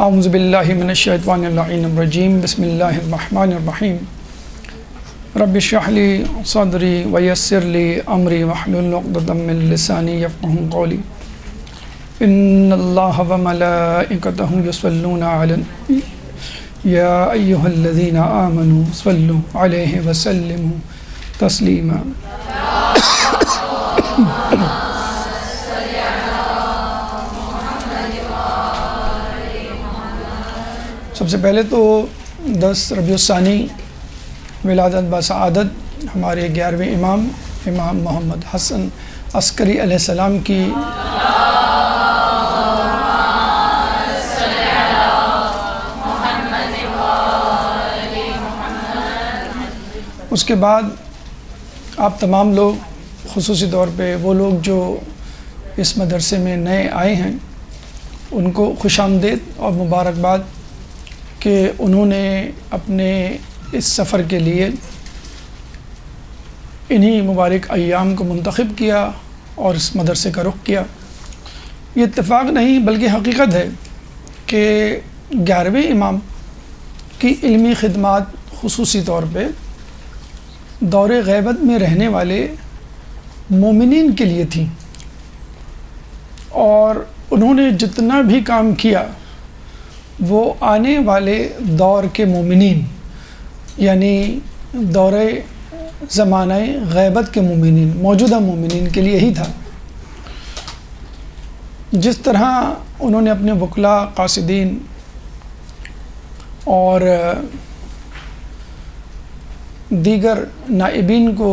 اعوذ باللہ من الشیطان اللعین الرجیم بسم اللہ الرحمن الرحیم رب اشرح لی صدری ویسر لی امری واحلل عقدۃ من لسانی یفقهوا قولی ان اللہ وملائکتہ یصلون علی النبی یا ایہا الذین آمنوا صلوا علیہ وسلموا تسلیما۔ سب سے پہلے تو 10 ربیع الثانی ولادت بسعادت ہمارے 11ویں امام محمد حسن عسکری علیہ السلام کی اس کے بعد آپ تمام لوگ، خصوصی طور پہ وہ لوگ جو اس مدرسے میں نئے آئے ہیں، ان کو خوش آمدید اور مبارکباد کہ انہوں نے اپنے اس سفر کے لیے انہی مبارک ایام کو منتخب کیا اور اس مدرسے کا رخ کیا۔ یہ اتفاق نہیں بلکہ حقیقت ہے کہ 11ویں امام کی علمی خدمات خصوصی طور پہ دور غیبت میں رہنے والے مومنین کے لیے تھیں، اور انہوں نے جتنا بھی کام کیا وہ آنے والے دور کے مومنین، یعنی دور زمانہ غیبت کے مومنین، موجودہ مومنین کے لیے ہی تھا۔ جس طرح انہوں نے اپنے وکلاء، قاصدین اور دیگر نائبین کو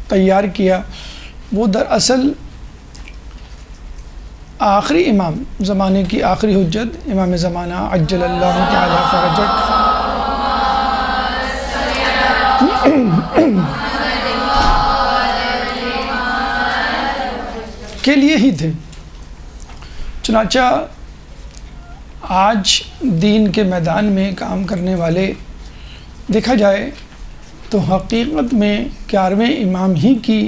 تیار کیا، وہ دراصل آخری امام، زمانے کی آخری حجت، امام زمانہ عجل اللہ تعالی فرجہ کے لیے ہی تھے۔ چنانچہ آج دین کے میدان میں کام کرنے والے دیکھا جائے تو حقیقت میں 11ویں امام ہی کی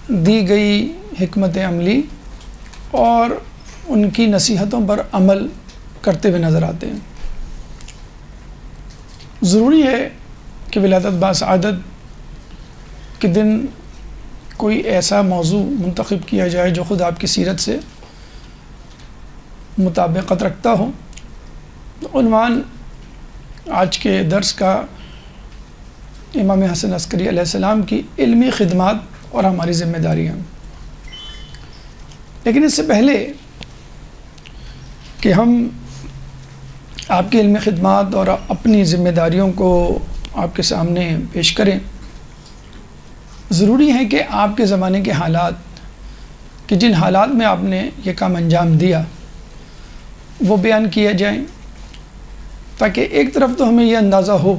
دی گئی حکمت عملی اور ان کی نصیحتوں پر عمل کرتے ہوئے نظر آتے ہیں۔ ضروری ہے کہ ولادت بسعادت کے دن کوئی ایسا موضوع منتخب کیا جائے جو خود آپ کی سیرت سے مطابقت رکھتا ہو۔ عنوان آج کے درس کا امام حسن عسکری علیہ السلام کی علمی خدمات اور ہماری ذمہ داریاں۔ لیکن اس سے پہلے کہ ہم آپ کی علمی خدمات اور اپنی ذمہ داریوں کو آپ کے سامنے پیش کریں، ضروری ہے کہ آپ کے زمانے کے حالات، کہ جن حالات میں آپ نے یہ کام انجام دیا، وہ بیان کیا جائیں، تاکہ ایک طرف تو ہمیں یہ اندازہ ہو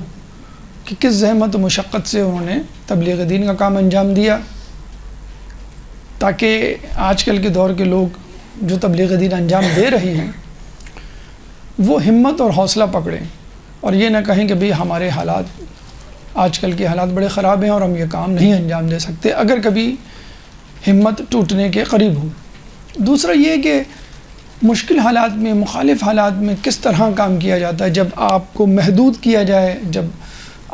کہ کس زحمت و مشقت سے انہوں نے تبلیغ دین کا کام انجام دیا، تاکہ آج کل کے دور کے لوگ جو تبلیغ دین انجام دے رہے ہیں وہ ہمت اور حوصلہ پکڑیں اور یہ نہ کہیں کہ بھئی ہمارے حالات، آج کل کے حالات بڑے خراب ہیں اور ہم یہ کام نہیں انجام دے سکتے، اگر کبھی ہمت ٹوٹنے کے قریب ہو۔ دوسرا یہ کہ مشکل حالات میں، مخالف حالات میں کس طرح کام کیا جاتا ہے، جب آپ کو محدود کیا جائے، جب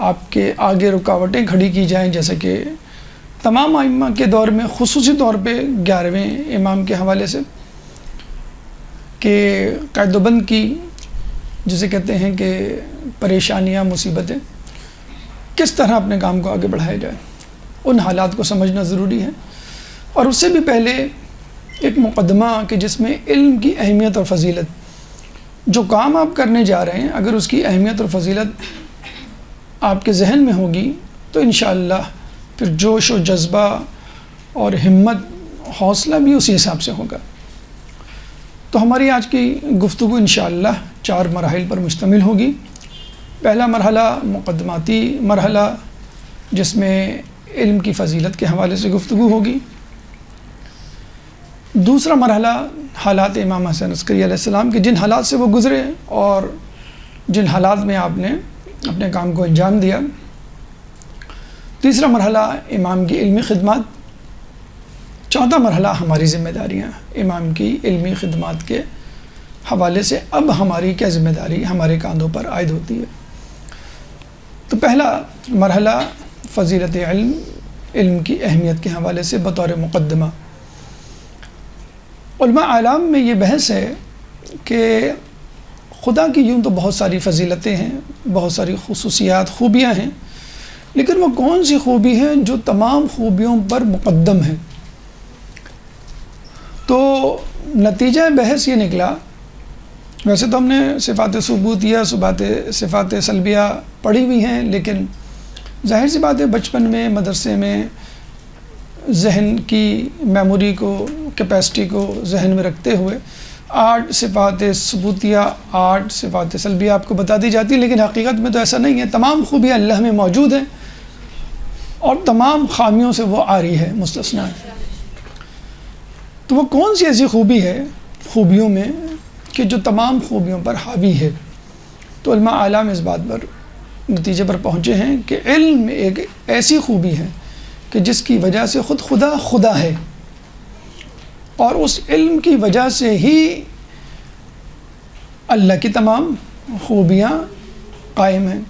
آپ کے آگے رکاوٹیں کھڑی کی جائیں، جیسے کہ تمام ائمہ کے دور میں، خصوصی طور پہ 11ویں امام کے حوالے سے، کہ قید و بند کی، جسے کہتے ہیں کہ پریشانیاں، مصیبتیں، کس طرح اپنے کام کو آگے بڑھایا جائے، ان حالات کو سمجھنا ضروری ہے۔ اور اس سے بھی پہلے ایک مقدمہ کہ جس میں علم کی اہمیت اور فضیلت، جو کام آپ کرنے جا رہے ہیں اگر اس کی اہمیت اور فضیلت آپ کے ذہن میں ہوگی تو انشاءاللہ پھر جوش و جذبہ اور ہمت، حوصلہ بھی اسی حساب سے ہوگا۔ تو ہماری آج کی گفتگو انشاءاللہ 4 مراحل پر مشتمل ہوگی۔ پہلا مرحلہ مقدماتی مرحلہ، جس میں علم کی فضیلت کے حوالے سے گفتگو ہوگی۔ دوسرا مرحلہ حالات امام حسن عسکری علیہ السلام کے، جن حالات سے وہ گزرے اور جن حالات میں آپ نے اپنے کام کو انجام دیا۔ تیسرا مرحلہ امام کی علمی خدمات۔ چوتھا مرحلہ ہماری ذمہ داریاں، امام کی علمی خدمات کے حوالے سے اب ہماری کیا ذمہ داری ہمارے کاندھوں پر عائد ہوتی ہے۔ تو پہلا مرحلہ فضیلت علم، علم کی اہمیت کے حوالے سے بطور مقدمہ، علماء اعلام میں یہ بحث ہے کہ خدا کی یوں تو بہت ساری فضیلتیں ہیں، بہت ساری خصوصیات، خوبیاں ہیں، لیکن وہ کون سی خوبی ہیں جو تمام خوبیوں پر مقدم ہے؟ تو نتیجہ بحث یہ نکلا، ویسے تو ہم نے صفات ثبوتیہ، صفات سلبیہ پڑھی ہوئی ہیں، لیکن ظاہر سی بات ہے بچپن میں مدرسے میں ذہن کی میموری کو، کیپیسٹی کو ذہن میں رکھتے ہوئے 8 صفات ثبوتیہ، 8 صفات سلبیہ آپ کو بتا دی جاتی، لیکن حقیقت میں تو ایسا نہیں ہے۔ تمام خوبیاں اللہ میں موجود ہیں اور تمام خامیوں سے وہ عاری ہے، مستثنیٰ ہے۔ تو وہ کون سی ایسی خوبی ہے خوبیوں میں کہ جو تمام خوبیوں پر حاوی ہے؟ تو علماء اعلام اس بات پر نتیجے پر پہنچے ہیں کہ علم ایک ایسی خوبی ہے کہ جس کی وجہ سے خود خدا ہے، اور اس علم کی وجہ سے ہی اللہ کی تمام خوبیاں قائم ہیں،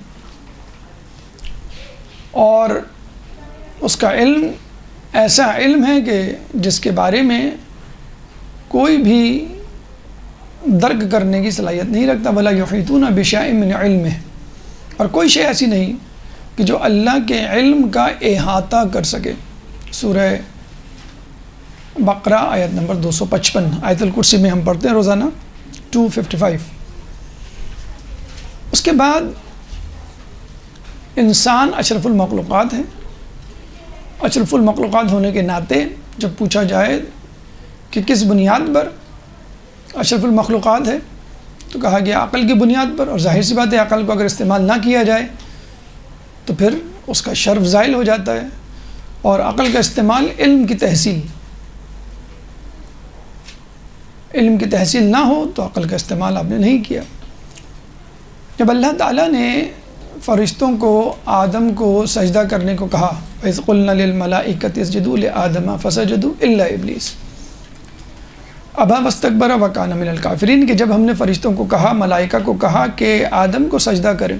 اور اس کا علم ایسا علم ہے کہ جس کے بارے میں کوئی بھی درک کرنے کی صلاحیت نہیں رکھتا۔ وَلَا يُحِيطُونَ بِشَيْءٍ مِّنْ عِلْمِهِ، اور کوئی شے ایسی نہیں کہ جو اللہ کے علم کا احاطہ کر سکے۔ سورہ بقرہ آیت نمبر 255، آیت الکرسی میں ہم پڑھتے ہیں روزانہ 255۔ اس کے بعد انسان اشرف المخلوقات ہے، اشرف المخلوقات ہونے کے ناطے جب پوچھا جائے کہ کس بنیاد پر اشرف المخلوقات ہے تو کہا گیا عقل کی بنیاد پر، اور ظاہر سی بات ہے عقل کو اگر استعمال نہ کیا جائے تو پھر اس کا شرف زائل ہو جاتا ہے، اور عقل کا استعمال علم کی تحصیل، علم کی تحصیل نہ ہو تو عقل کا استعمال آپ نے نہیں کیا۔ جب اللہ تعالیٰ نے فرشتوں کو آدم کو سجدہ کرنے کو کہا، وَإِذْ قُلْنَا لِلْمَلَائِكَةِ اسْجُدُوا لِآدَمَ فَسَجَدُوا إِلَّا إِبْلِيسَ أَبَىٰ وَاسْتَكْبَرَ وَكَانَ مِنَ الْكَافِرِينَ، کہ جب ہم نے فرشتوں کو کہا، ملائکہ کو کہا کہ آدم کو سجدہ کریں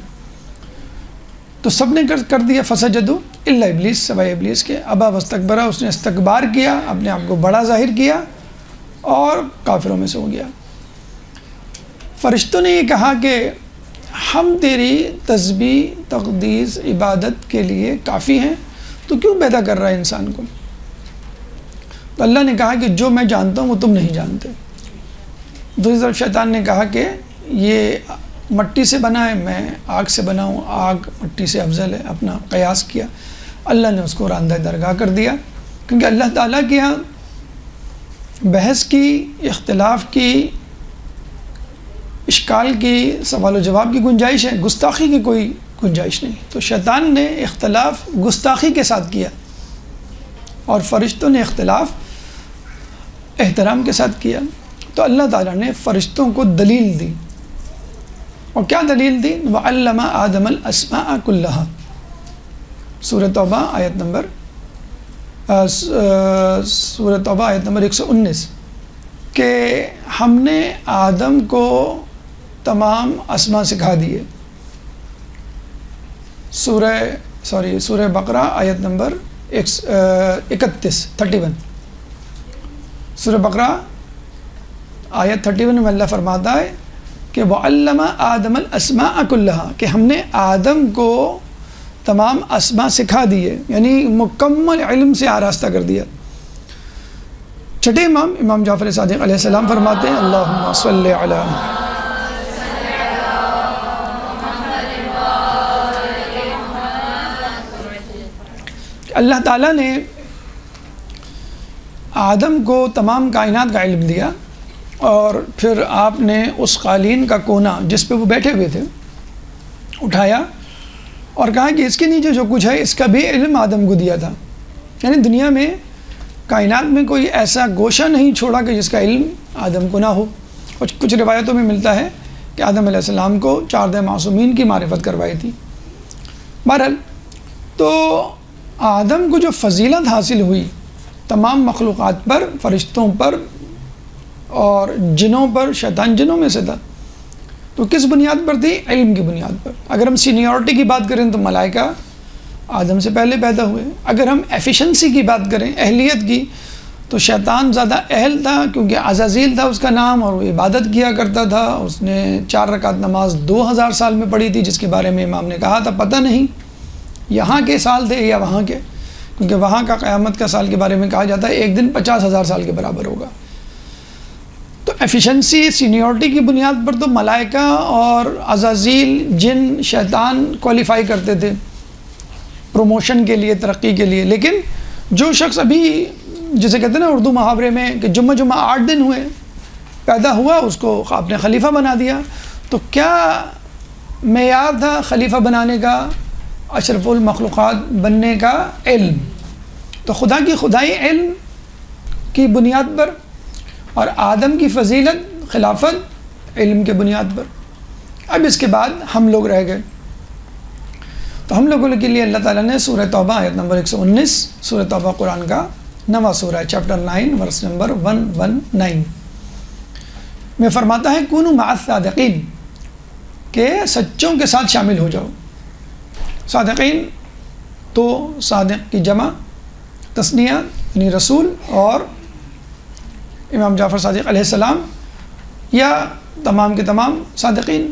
تو سب نے کر دیا، فَسَجَدُوا إِلَّا إِبْلِيسَ، سوائے ابلیس کے، أَبَىٰ وَاسْتَكْبَرَ، اس نے استکبار کیا، اپنے آپ کو بڑا ظاہر کیا اور کافروں میں سے ہو گیا۔ فرشتوں نے یہ کہا کہ ہم تیری تسبیح، تقدیس، عبادت کے لیے کافی ہیں، تو کیوں پیدا کر رہا ہے انسان کو؟ تو اللہ نے کہا کہ جو میں جانتا ہوں وہ تم نہیں جانتے۔ دوسری طرف شیطان نے کہا کہ یہ مٹی سے بنا ہے، میں آگ سے بنا ہوں، آگ مٹی سے افضل ہے، اپنا قیاس کیا۔ اللہ نے اس کو راندہ درگاہ کر دیا، کیونکہ اللہ تعالیٰ کے یہاں بحث کی، اختلاف کی، اشکال کی، سوال و جواب کی گنجائش ہے، گستاخی کی کوئی گنجائش نہیں۔ تو شیطان نے اختلاف گستاخی کے ساتھ کیا اور فرشتوں نے اختلاف احترام کے ساتھ کیا۔ تو اللہ تعالیٰ نے فرشتوں کو دلیل دی، اور کیا دلیل دی؟ وَعَلَّمَ آدَمَ الْأَسْمَاءَ كُلَّهَا، سورہ توبہ آیت نمبر سورہ توبہ آیت نمبر 119، کہ ہم نے آدم کو تمام اسماء سکھا دیے۔ سورہ بقرہ آیت نمبر 31، سورہ بقرہ آیت 31 میں اللہ فرماتا ہے کہ وَعَلَّمَ آدَمَ الْأَسْمَاءَ كُلَّهَا، کہ ہم نے آدم کو تمام اسماء سکھا دیے، یعنی مکمل علم سے آراستہ کر دیا۔ چھٹے امام جعفر صادق علیہ السلام فرماتے ہیں اللہم صلی علی اللہ تعالیٰ نے آدم کو تمام کائنات کا علم دیا، اور پھر آپ نے اس قالین کا کونا جس پہ وہ بیٹھے ہوئے تھے اٹھایا اور کہا کہ اس کے نیچے جو کچھ ہے اس کا بھی علم آدم کو دیا تھا۔ یعنی دنیا میں، کائنات میں کوئی ایسا گوشہ نہیں چھوڑا کہ جس کا علم آدم کو نہ ہو۔ کچھ روایتوں میں ملتا ہے کہ آدم علیہ السلام کو 4 معصومین کی معرفت کروائی تھی۔ بہرحال تو آدم کو جو فضیلت حاصل ہوئی تمام مخلوقات پر، فرشتوں پر، اور جنوں پر، شیطان جنوں میں سے تھا، تو کس بنیاد پر تھی؟ علم کی بنیاد پر۔ اگر ہم سینیورٹی کی بات کریں تو ملائکہ آدم سے پہلے پیدا ہوئے۔ اگر ہم ایفیشنسی کی بات کریں، اہلیت کی، تو شیطان زیادہ اہل تھا، کیونکہ عزازیل تھا اس کا نام، اور وہ عبادت کیا کرتا تھا۔ اس نے 4 رکعت نماز 2000 سال میں پڑھی تھی، جس کے بارے میں امام نے کہا تھا پتہ نہیں یہاں کے سال تھے یا وہاں کے، کیونکہ وہاں کا قیامت کا سال کے بارے میں کہا جاتا ہے ایک دن 50,000 سال کے برابر ہوگا۔ تو ایفیشنسی، سینیورٹی کی بنیاد پر تو ملائکہ اور عزازیل، جن، شیطان کوالیفائی کرتے تھے پروموشن کے لیے، ترقی کے لیے۔ لیکن جو شخص ابھی، جسے کہتے ہیں نا اردو محاورے میں کہ جمعہ 8 دن ہوئے پیدا ہوا، اس کو آپ نے خلیفہ بنا دیا۔ تو کیا معیار تھا خلیفہ بنانے کا، اشرف المخلوقات بننے کا؟ علم۔ تو خدا کی خدائی علم کی بنیاد پر، اور آدم کی فضیلت، خلافت علم کے بنیاد پر۔ اب اس کے بعد ہم لوگ رہ گئے، تو ہم لوگوں کے لیے اللہ تعالیٰ نے سورہ توبہ آیت نمبر 119، سورہ توبہ قرآن کا 9واں سورہ، چیپٹر 9 ورس نمبر 119 میں فرماتا ہے کونوا مع الصادقین، کہ سچوں کے ساتھ شامل ہو جاؤ۔ صادقین تو صادق کی جمع تثنیہ یعنی رسول، اور امام جعفر صادق علیہ السلام، یا تمام کے تمام صادقین۔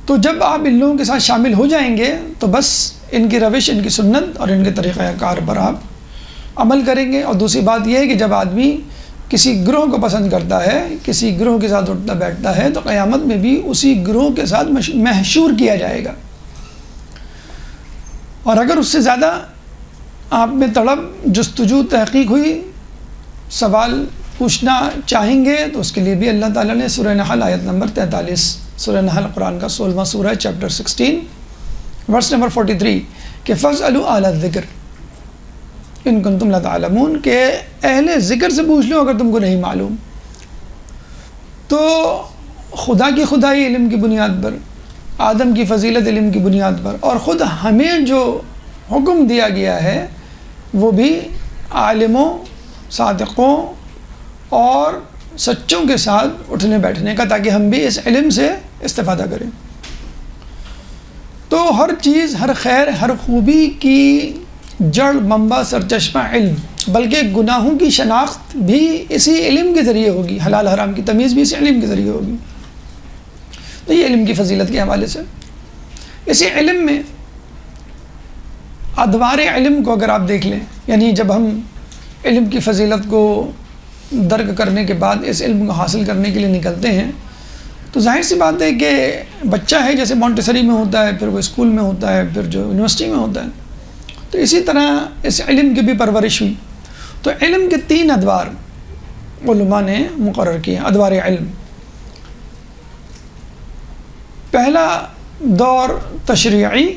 تو جب آپ ان لوگوں کے ساتھ شامل ہو جائیں گے تو بس ان کی روش، ان کی سنت اور ان کے طریقہ کار پر آپ عمل کریں گے۔ اور دوسری بات یہ ہے کہ جب آدمی کسی گروہ کو پسند کرتا ہے، کسی گروہ کے ساتھ اٹھتا بیٹھتا ہے، تو قیامت میں بھی اسی گروہ کے ساتھ محشور کیا جائے گا۔ اور اگر اس سے زیادہ آپ میں طلب، جستجو، تحقیق ہوئی، سوال پوچھنا چاہیں گے، تو اس کے لیے بھی اللہ تعالیٰ نے سورہ نحل آیت نمبر 43، سورہ نحل قرآن کا 16واں سورہ، چیپٹر 16 ورس نمبر 43، کہ فاسألوا اہل الذکر ان کنتم لا تعلمون، کہ اہل ذکر سے پوچھ لو اگر تم کو نہیں معلوم۔ تو خدا کی خدائی علم کی بنیاد پر، آدم کی فضیلت علم کی بنیاد پر، اور خود ہمیں جو حکم دیا گیا ہے وہ بھی عالموں، صادقوں اور سچوں کے ساتھ اٹھنے بیٹھنے کا، تاکہ ہم بھی اس علم سے استفادہ کریں۔ تو ہر چیز، ہر خیر، ہر خوبی کی جڑ، منبع، سرچشمہ علم، بلکہ گناہوں کی شناخت بھی اسی علم کے ذریعے ہوگی، حلال حرام کی تمیز بھی اسی علم کے ذریعے ہوگی۔ تو یہ علم کی فضیلت کے حوالے سے، اسی علم میں ادوار علم کو اگر آپ دیکھ لیں، یعنی جب ہم علم کی فضیلت کو درک کرنے کے بعد اس علم کو حاصل کرنے کے لیے نکلتے ہیں، تو ظاہر سی بات ہے کہ بچہ ہے، جیسے مونٹیسری میں ہوتا ہے، پھر وہ اسکول میں ہوتا ہے، پھر جو یونیورسٹی میں ہوتا ہے، تو اسی طرح اس علم کی بھی پرورش ہوئی۔ تو علم کے 3 ادوار علماء نے مقرر کیے، ادوار علم۔ پہلا دور تشریعی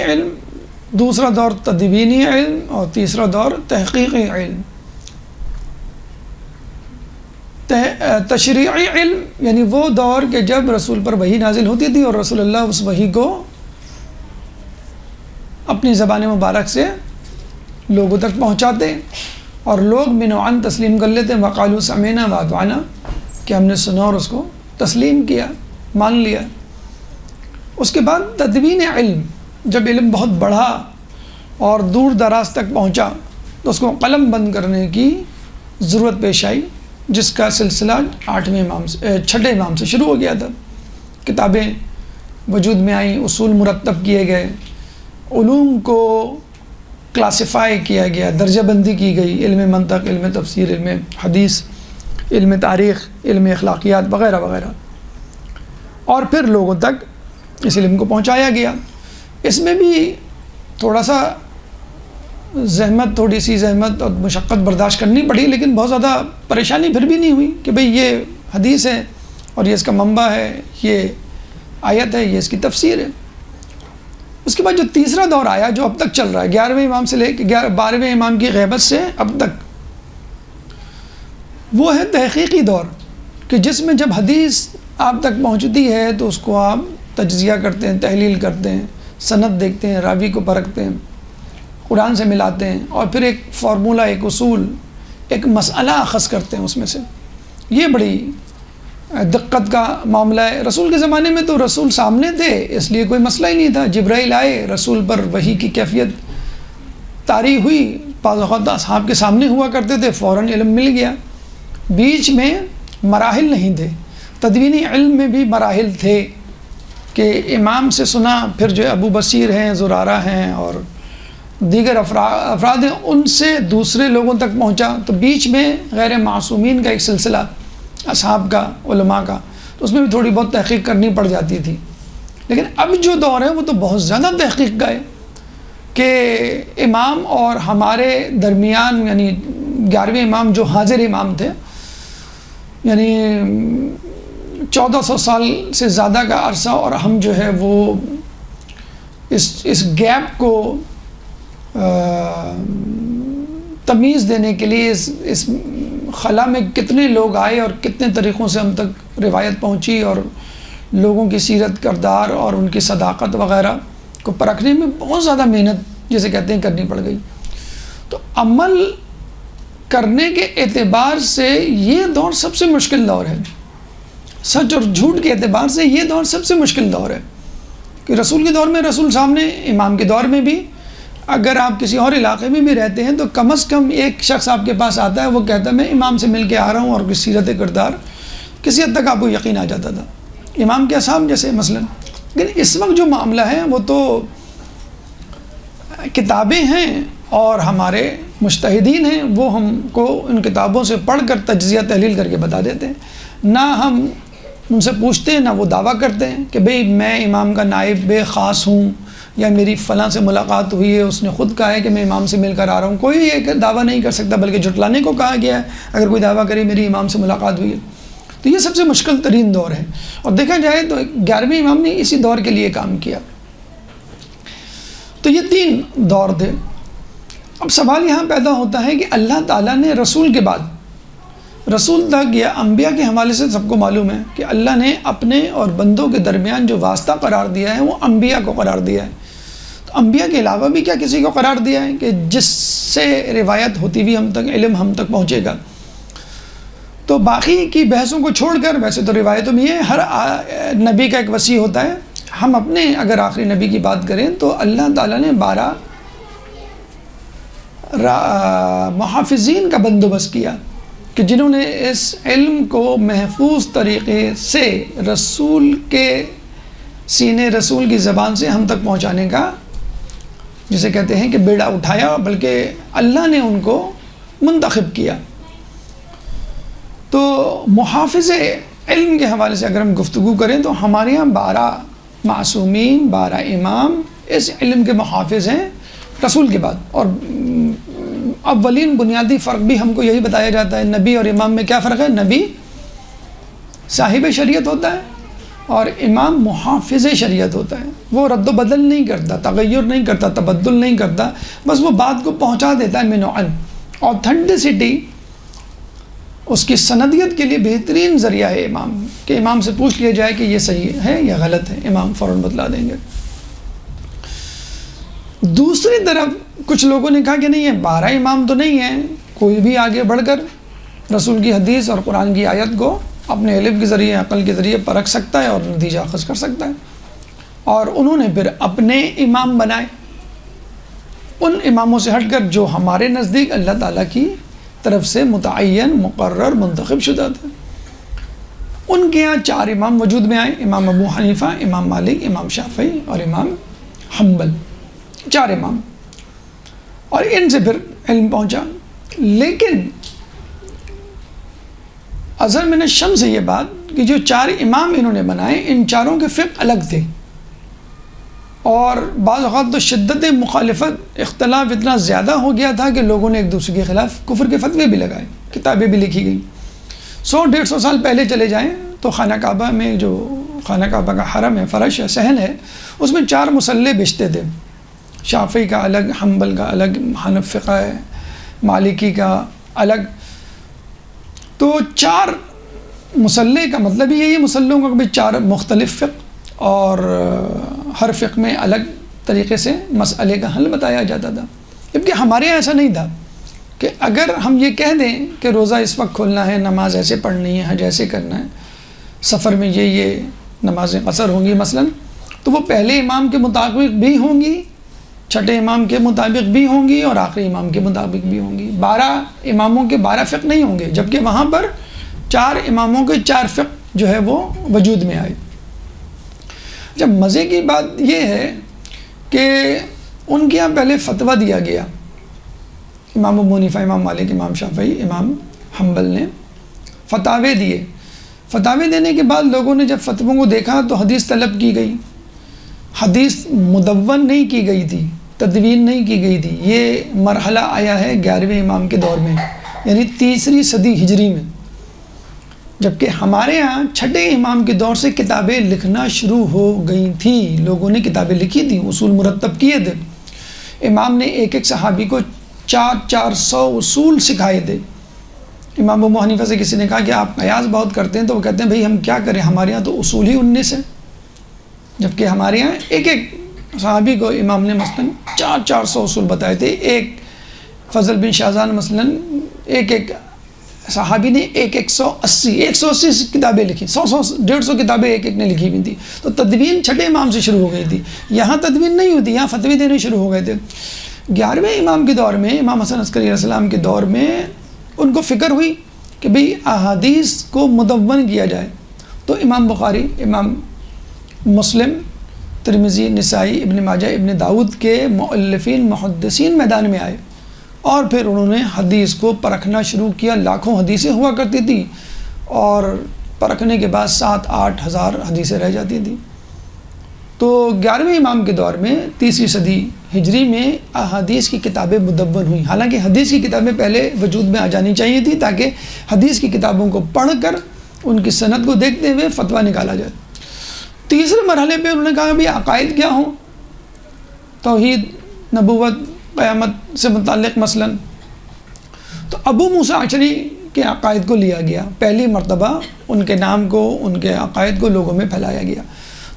علم، دوسرا دور تدوینی علم، اور تیسرا دور تحقیقی علم۔ تشریعی علم یعنی وہ دور کہ جب رسول پر وحی نازل ہوتی تھی اور رسول اللہ اس وحی کو اپنی زبان مبارک سے لوگوں تک پہنچاتے، اور لوگ من وعن تسلیم کر لیتے، وقالوا سمعنا واطعنا، کہ ہم نے سنا اور اس کو تسلیم کیا، مان لیا۔ اس کے بعد تدوین علم، جب علم بہت بڑھا اور دور دراز تک پہنچا تو اس کو قلم بند کرنے کی ضرورت پیش آئی، جس کا سلسلہ 6 امام سے شروع ہو گیا تھا۔ کتابیں وجود میں آئیں، اصول مرتب کیے گئے، علوم کو کلاسیفائی کیا گیا، درجہ بندی کی گئی، علم منطق، علم تفسیر، علم حدیث، علم تاریخ، علم اخلاقیات وغیرہ وغیرہ، اور پھر لوگوں تک اس علم کو پہنچایا گیا۔ اس میں بھی تھوڑی سی زحمت اور مشقت برداشت کرنی پڑی، لیکن بہت زیادہ پریشانی پھر بھی نہیں ہوئی کہ بھئی یہ حدیث ہے اور یہ اس کا منبع ہے، یہ آیت ہے، یہ اس کی تفسیر ہے۔ اس کے بعد جو تیسرا دور آیا، جو اب تک چل رہا ہے، 11ویں امام سے لے کے 12ویں امام کی غیبت سے اب تک، وہ ہے تحقیقی دور، کہ جس میں جب حدیث آپ تک پہنچتی ہے تو اس کو آپ تجزیہ کرتے ہیں، تحلیل کرتے ہیں، سند دیکھتے ہیں، راوی کو پرکھتے ہیں، قرآن سے ملاتے ہیں اور پھر ایک فارمولہ، ایک اصول، ایک مسئلہ اخذ کرتے ہیں اس میں سے. یہ بڑی دقت کا معاملہ ہے. رسول کے زمانے میں تو رسول سامنے تھے، اس لیے کوئی مسئلہ ہی نہیں تھا. جبرائیل آئے، رسول پر وحی کی کیفیت طاری ہوئی، بعض اوقات اصحاب کے سامنے ہوا کرتے تھے، فوراً علم مل گیا. بیچ میں مراحل نہیں تھے. تدوینی علم میں بھی مراحل تھے کہ امام سے سنا، پھر جو ابو بصیر ہیں، زرارہ ہیں اور دیگر افراد ہیں، ان سے دوسرے لوگوں تک پہنچا. تو بیچ میں غیر معصومین کا ایک سلسلہ، اصحاب کا، علماء کا، تو اس میں بھی تھوڑی بہت تحقیق کرنی پڑ جاتی تھی. لیکن اب جو دور ہے وہ تو بہت زیادہ تحقیق کا ہے کہ امام اور ہمارے درمیان، یعنی 11ویں امام جو حاضر امام تھے، یعنی 1400 سال سے زیادہ کا عرصہ، اور ہم جو ہے وہ اس گیپ کو تمیز دینے کے لیے اس خلا میں کتنے لوگ آئے اور کتنے طریقوں سے ہم تک روایت پہنچی، اور لوگوں کی سیرت، کردار اور ان کی صداقت وغیرہ کو پرکھنے میں بہت زیادہ محنت، جیسے کہتے ہیں، کرنی پڑ گئی. تو عمل کرنے کے اعتبار سے یہ دور سب سے مشکل دور ہے. سچ اور جھوٹ کے اعتبار سے یہ دور سب سے مشکل دور ہے کہ رسول کے دور میں رسول سامنے، امام کے دور میں بھی. اگر آپ کسی اور علاقے میں بھی رہتے ہیں تو کم از کم ایک شخص آپ کے پاس آتا ہے، وہ کہتا ہے میں امام سے مل کے آ رہا ہوں، اور کسی سیرت کردار کسی حد تک آپ کو یقین آ جاتا تھا، امام کے اصحاب جیسے مثلا. لیکن اس وقت جو معاملہ ہے وہ تو کتابیں ہیں اور ہمارے مجتہدین ہیں، وہ ہم کو ان کتابوں سے پڑھ کر تجزیہ تحلیل کر کے بتا دیتے ہیں. نہ ہم ان سے پوچھتے ہیں، نہ وہ دعویٰ کرتے ہیں کہ بھئی میں امام کا نائب خاص ہوں، یا میری فلاں سے ملاقات ہوئی ہے، اس نے خود کہا ہے کہ میں امام سے مل کر آ رہا ہوں. کوئی یہ دعویٰ نہیں کر سکتا، بلکہ جھٹلانے کو کہا گیا ہے اگر کوئی دعویٰ کرے میری امام سے ملاقات ہوئی ہے. تو یہ سب سے مشکل ترین دور ہے. اور دیکھا جائے تو 11ویں امام نے اسی دور کے لیے کام کیا. تو یہ 3 دور تھے. اب سوال یہاں پیدا ہوتا ہے کہ اللہ تعالیٰ نے رسول کے بعد، رسول تک یا انبیاء کے حوالے سے سب کو معلوم ہے کہ اللہ نے اپنے اور بندوں کے درمیان جو واسطہ قرار دیا ہے وہ انبیاء کو قرار دیا ہے. تو انبیاء کے علاوہ بھی کیا کسی کو قرار دیا ہے کہ جس سے روایت ہوتی ہوئی ہم تک، علم ہم تک پہنچے گا. تو باقی کی بحثوں کو چھوڑ کر، ویسے تو روایتوں میں یہ ہر نبی کا ایک وصی ہوتا ہے. ہم اپنے اگر آخری نبی کی بات کریں تو اللہ تعالیٰ نے 12 محافظین کا بندوبست کیا کہ جنہوں نے اس علم کو محفوظ طریقے سے رسول کے سینے، رسول کی زبان سے ہم تک پہنچانے کا، جسے کہتے ہیں کہ بیڑا اٹھایا، بلکہ اللہ نے ان کو منتخب کیا. تو محافظ علم کے حوالے سے اگر ہم گفتگو کریں تو ہمارے یہاں 12 معصومین، 12 امام اس علم کے محافظ ہیں رسول کے بعد. اور اولین بنیادی فرق بھی ہم کو یہی بتایا جاتا ہے. نبی اور امام میں کیا فرق ہے؟ نبی صاحب شریعت ہوتا ہے اور امام محافظ شریعت ہوتا ہے. وہ رد و بدل نہیں کرتا، تغیر نہیں کرتا، تبدل نہیں کرتا، بس وہ بات کو پہنچا دیتا ہے من عن. آتھینٹسٹی اس کی سندیت کے لیے بہترین ذریعہ ہے امام، کہ امام سے پوچھ لیا جائے کہ یہ صحیح ہے یا غلط ہے، امام فوراً بتلا دیں گے. دوسری طرف کچھ لوگوں نے کہا کہ نہیں، یہ 12 امام تو نہیں ہیں، کوئی بھی آگے بڑھ کر رسول کی حدیث اور قرآن کی آیت کو اپنے علم کے ذریعے، عقل کے ذریعے پرکھ سکتا ہے اور نتیجہ اخذ کر سکتا ہے. اور انہوں نے پھر اپنے امام بنائے، ان اماموں سے ہٹ کر جو ہمارے نزدیک اللہ تعالیٰ کی طرف سے متعین، مقرر، منتخب شدہ تھے. ان کے یہاں 4 امام وجود میں آئے: امام ابو حنیفہ، امام مالک، امام شافعی اور امام حنبل. 4 امام، اور ان سے پھر علم پہنچا. لیکن اظہر من الشمس سے یہ بات کہ جو 4 امام انہوں نے بنائے، ان چاروں کے فقہ الگ تھے، اور بعض اوقات تو شدت مخالفت، اختلاف اتنا زیادہ ہو گیا تھا کہ لوگوں نے ایک دوسرے کے خلاف کفر کے فتوے بھی لگائے، کتابیں بھی لکھی گئیں. 100-150 سال پہلے چلے جائیں تو خانہ کعبہ میں، جو خانہ کعبہ کا حرم ہے، فرش ہے، صحن ہے، اس میں 4 مصلے بچتے تھے. شافعی کا الگ، حنبل کا الگ، حنف فقہ ہے، مالکی کا الگ. تو 4 مصلے کا مطلب ہی یہی، مصلوں کا بھی 4 مختلف فقہ، اور ہر فقہ میں الگ طریقے سے مسئلے کا حل بتایا جاتا تھا. جبکہ ہمارے یہاں ایسا نہیں تھا کہ اگر ہم یہ کہہ دیں کہ روزہ اس وقت کھولنا ہے، نماز ایسے پڑھنی ہے، حج ایسے کرنا ہے، سفر میں یہ نمازیں قصر ہوں گی مثلا، تو وہ پہلے امام کے مطابق بھی ہوں گی، چھٹے امام کے مطابق بھی ہوں گی، اور آخری امام کے مطابق بھی ہوں گی۔ 12 اماموں کے 12 فقہ نہیں ہوں گے، جبکہ وہاں پر 4 اماموں کے 4 فقہ جو ہے وہ وجود میں آئے۔ جب مزے کی بات یہ ہے کہ ان کے یہاں پہلے فتویٰ دیا گیا، امام ابو حنیفہ، امام مالک، امام شافعی، امام حنبل نے فتاوے دیے۔ فتاوے دینے کے بعد لوگوں نے جب فتووں کو دیکھا تو حدیث طلب کی گئی۔ حدیث مدون نہیں کی گئی تھی، تدوین نہیں کی گئی تھی۔ یہ مرحلہ آیا ہے 11ویں امام کے دور میں، یعنی 3ری صدی ہجری میں، جبکہ ہمارے ہاں چھٹے امام کے دور سے کتابیں لکھنا شروع ہو گئی تھیں۔ لوگوں نے کتابیں لکھی تھیں، اصول مرتب کیے تھے۔ امام نے ایک ایک صحابی کو 400 اصول سکھائے تھے۔ امام ابو حنیفہ سے کسی نے کہا کہ آپ قیاس بہت کرتے ہیں، تو وہ کہتے ہیں بھئی ہم کیا کریں، ہمارے ہاں تو اصول ہی 19 ہیں، جبکہ ہمارے ہاں ایک ایک صحابی کو امام نے مثلاً 400 اصول بتائے تھے۔ ایک فضل بن شاہزان مثلاً ایک صحابی نے 180 کتابیں لکھی، 100 کتابیں ایک نے لکھی ہوئی تھی۔ تو تدوین چھٹے امام سے شروع ہو گئی تھی، یہاں تدوین نہیں ہوتی، یہاں فتوی دینے شروع ہو گئے تھے۔ 11ویں امام کے دور میں، امام حسن عسکری علیہ السلام کے دور میں ان کو فکر ہوئی کہ بھئی احادیث کو مدون کیا جائے، تو امام بخاری، امام مسلم، ترمذی، نسائی، ابن ماجہ، ابن داؤد کے مؤلفین، محدثین میدان میں آئے، اور پھر انہوں نے حدیث کو پرکھنا شروع کیا۔ لاکھوں حدیثیں ہوا کرتی تھیں، اور پرکھنے کے بعد 7-8 ہزار حدیثیں رہ جاتی تھیں۔ تو 11ویں امام کے دور میں 3ری صدی ہجری میں احادیث کی کتابیں مدون ہوئیں۔ حالانکہ حدیث کی کتابیں پہلے وجود میں آ جانی چاہیے تھی، تاکہ حدیث کی کتابوں کو پڑھ کر ان کی سند کو دیکھتے ہوئے فتویٰ نکالا جائے۔ تیسرے مرحلے پہ انہوں نے کہا کہ عقائد کیا ہوں، توحید، نبوت، قیامت سے متعلق مثلاً، تو ابو موسیٰ اشعری کے عقائد کو لیا گیا۔ پہلی مرتبہ ان کے نام کو، ان کے عقائد کو لوگوں میں پھیلایا گیا۔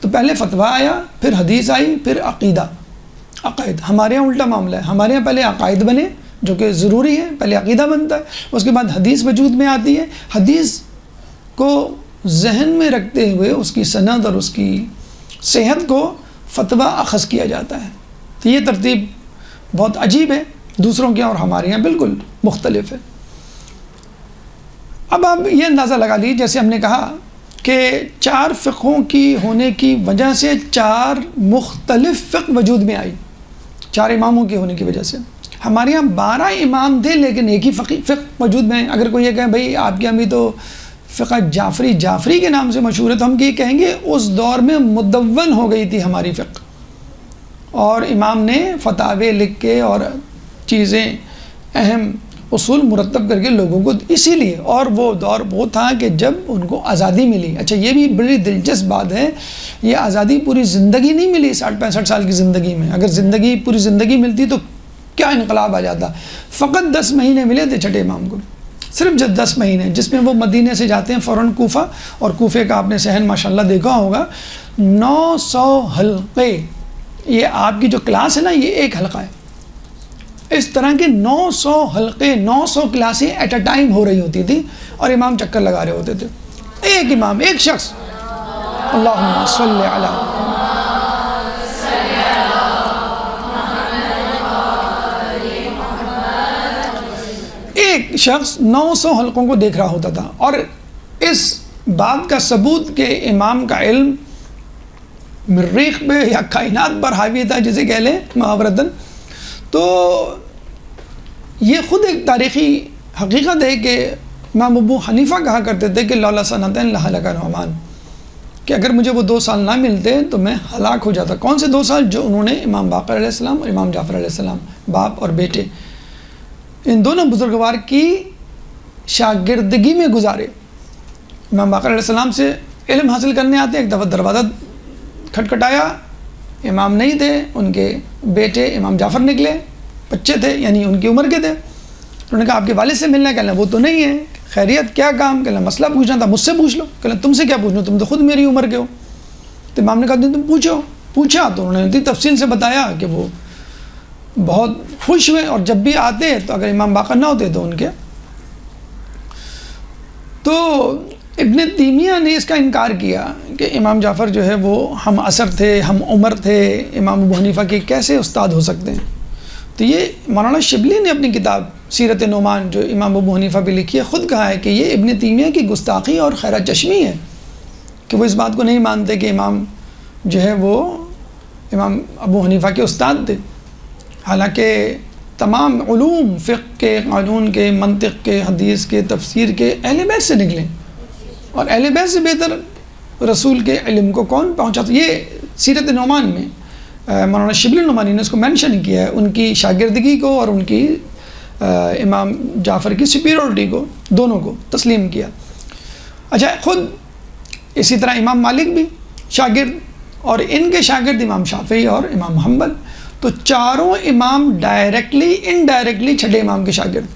تو پہلے فتویٰ آیا، پھر حدیث آئی، پھر عقیدہ، عقائد۔ ہمارے یہاں الٹا معاملہ ہے، ہمارے یہاں پہلے عقائد بنے، جو کہ ضروری ہے، پہلے عقیدہ بنتا ہے، اس کے بعد حدیث وجود میں آتی ہے۔ حدیث کو ذہن میں رکھتے ہوئے اس کی سند اور اس کی صحت کو فتویٰ اخذ کیا جاتا ہے۔ تو یہ ترتیب بہت عجیب ہے، دوسروں کے اور ہمارے یہاں بالکل مختلف ہے۔ اب آپ یہ اندازہ لگا لیجیے، جیسے ہم نے کہا کہ 4 فقہوں کی ہونے کی وجہ سے 4 مختلف فقہ وجود میں آئی، 4 اماموں کے ہونے کی وجہ سے۔ ہمارے یہاں 12 امام تھے، لیکن ایک ہی فقہ وجود میں ہے۔ اگر کوئی یہ کہے بھئی آپ کے یہاں بھی تو فقہ جعفری کے نام سے مشہور ہے، تو ہم یہ کہیں گے اس دور میں مدون ہو گئی تھی ہماری فقہ، اور امام نے فتاوے لکھ کے اور چیزیں، اہم اصول مرتب کر کے لوگوں کو، اسی لیے۔ اور وہ دور وہ تھا کہ جب ان کو آزادی ملی۔ اچھا، یہ بھی بڑی دلچسپ بات ہے، یہ آزادی پوری زندگی نہیں ملی، 60-65 سال کی زندگی میں۔ اگر پوری زندگی ملتی تو کیا انقلاب آ جاتا۔ فقط 10 مہینے ملے تھے چھٹے امام کو، صرف 10 مہینے، جس میں وہ مدینے سے جاتے ہیں فوراً کوفہ، اور کوفے کا آپ نے صحن ماشاءاللہ دیکھا ہوگا، 900 حلقے، یہ آپ کی جو کلاس ہے نا، یہ ایک حلقہ ہے۔ اس طرح کے 900 حلقے، 900 کلاسیں ایٹ اے ٹائم ہو رہی ہوتی تھی، اور امام چکر لگا رہے ہوتے تھے۔ ایک امام، ایک شخص، اللہم صلی علی، ایک شخص 900 حلقوں کو دیکھ رہا ہوتا تھا۔ اور اس بات کا ثبوت کہ امام کا علم مریخ پہ یا کائنات پر حاوی تھا، جسے کہہ لیں محاورتاً، تو یہ خود ایک تاریخی حقیقت ہے کہ امام ابو حنیفہ کہا کرتے تھے کہ لولا سنتین لہلک نعمان، کہ اگر مجھے وہ 2 سال نہ ملتے تو میں ہلاک ہو جاتا۔ کون سے 2 سال؟ جو انہوں نے امام باقر علیہ السلام اور امام جعفر علیہ السلام، باپ اور بیٹے، ان دونوں بزرگوار کی شاگردگی میں گزارے۔ امام باقر علیہ السلام سے علم حاصل کرنے آتے، ایک دفعہ دروازہ کھٹکھٹایا، امام نہیں تھے، ان کے بیٹے امام جعفر نکلے، بچے تھے، یعنی ان کی عمر کے تھے۔ انہوں نے کہا آپ کے والد سے ملنا ہے؟ کہنا وہ تو نہیں ہے۔ خیریت، کیا کام؟ کہنا مسئلہ پوچھنا تھا، مجھ سے پوچھ لو۔ کہنا تم سے کیا پوچھنا، تم تو خود میری عمر کے ہو۔ تو امام نے کہا تم پوچھو۔ پوچھا تو انہوں نے اتنی تفصیل سے بتایا کہ وہ بہت خوش ہوئے، اور جب بھی آتے تو اگر امام باقر نہ ہوتے تو ان کے، تو ابن تیمیہ نے اس کا انکار کیا کہ امام جعفر جو ہے وہ ہم عصر تھے، ہم عمر تھے امام ابو حنیفہ کے، کیسے استاد ہو سکتے ہیں؟ تو یہ مولانا شبلی نے اپنی کتاب سیرت نعمان جو امام ابو حنیفہ پہ لکھی ہے خود کہا ہے کہ یہ ابن تیمیہ کی گستاخی اور خیرہ چشمی ہے کہ وہ اس بات کو نہیں مانتے کہ امام جو ہے وہ امام ابو حنیفہ کے استاد تھے، حالانکہ تمام علوم، فقہ کے، قانون کے، منطق کے، حدیث کے، تفسیر کے اہل بیت سے نکلے، اور اہل بیت سے بہتر رسول کے علم کو کون پہنچاتا؟ یہ سیرت نعمان میں مولانا شبلی نعمانی نے اس کو مینشن کیا ہے، ان کی شاگردگی کو اور ان کی امام جعفر کی سپیریورٹی کو، دونوں کو تسلیم کیا۔ اچھا، خود اسی طرح امام مالک بھی شاگرد، اور ان کے شاگرد امام شافعی اور امام حنبل، تو چاروں امام ڈائریکٹلی انڈائریکٹلی چھٹے امام کے شاگرد،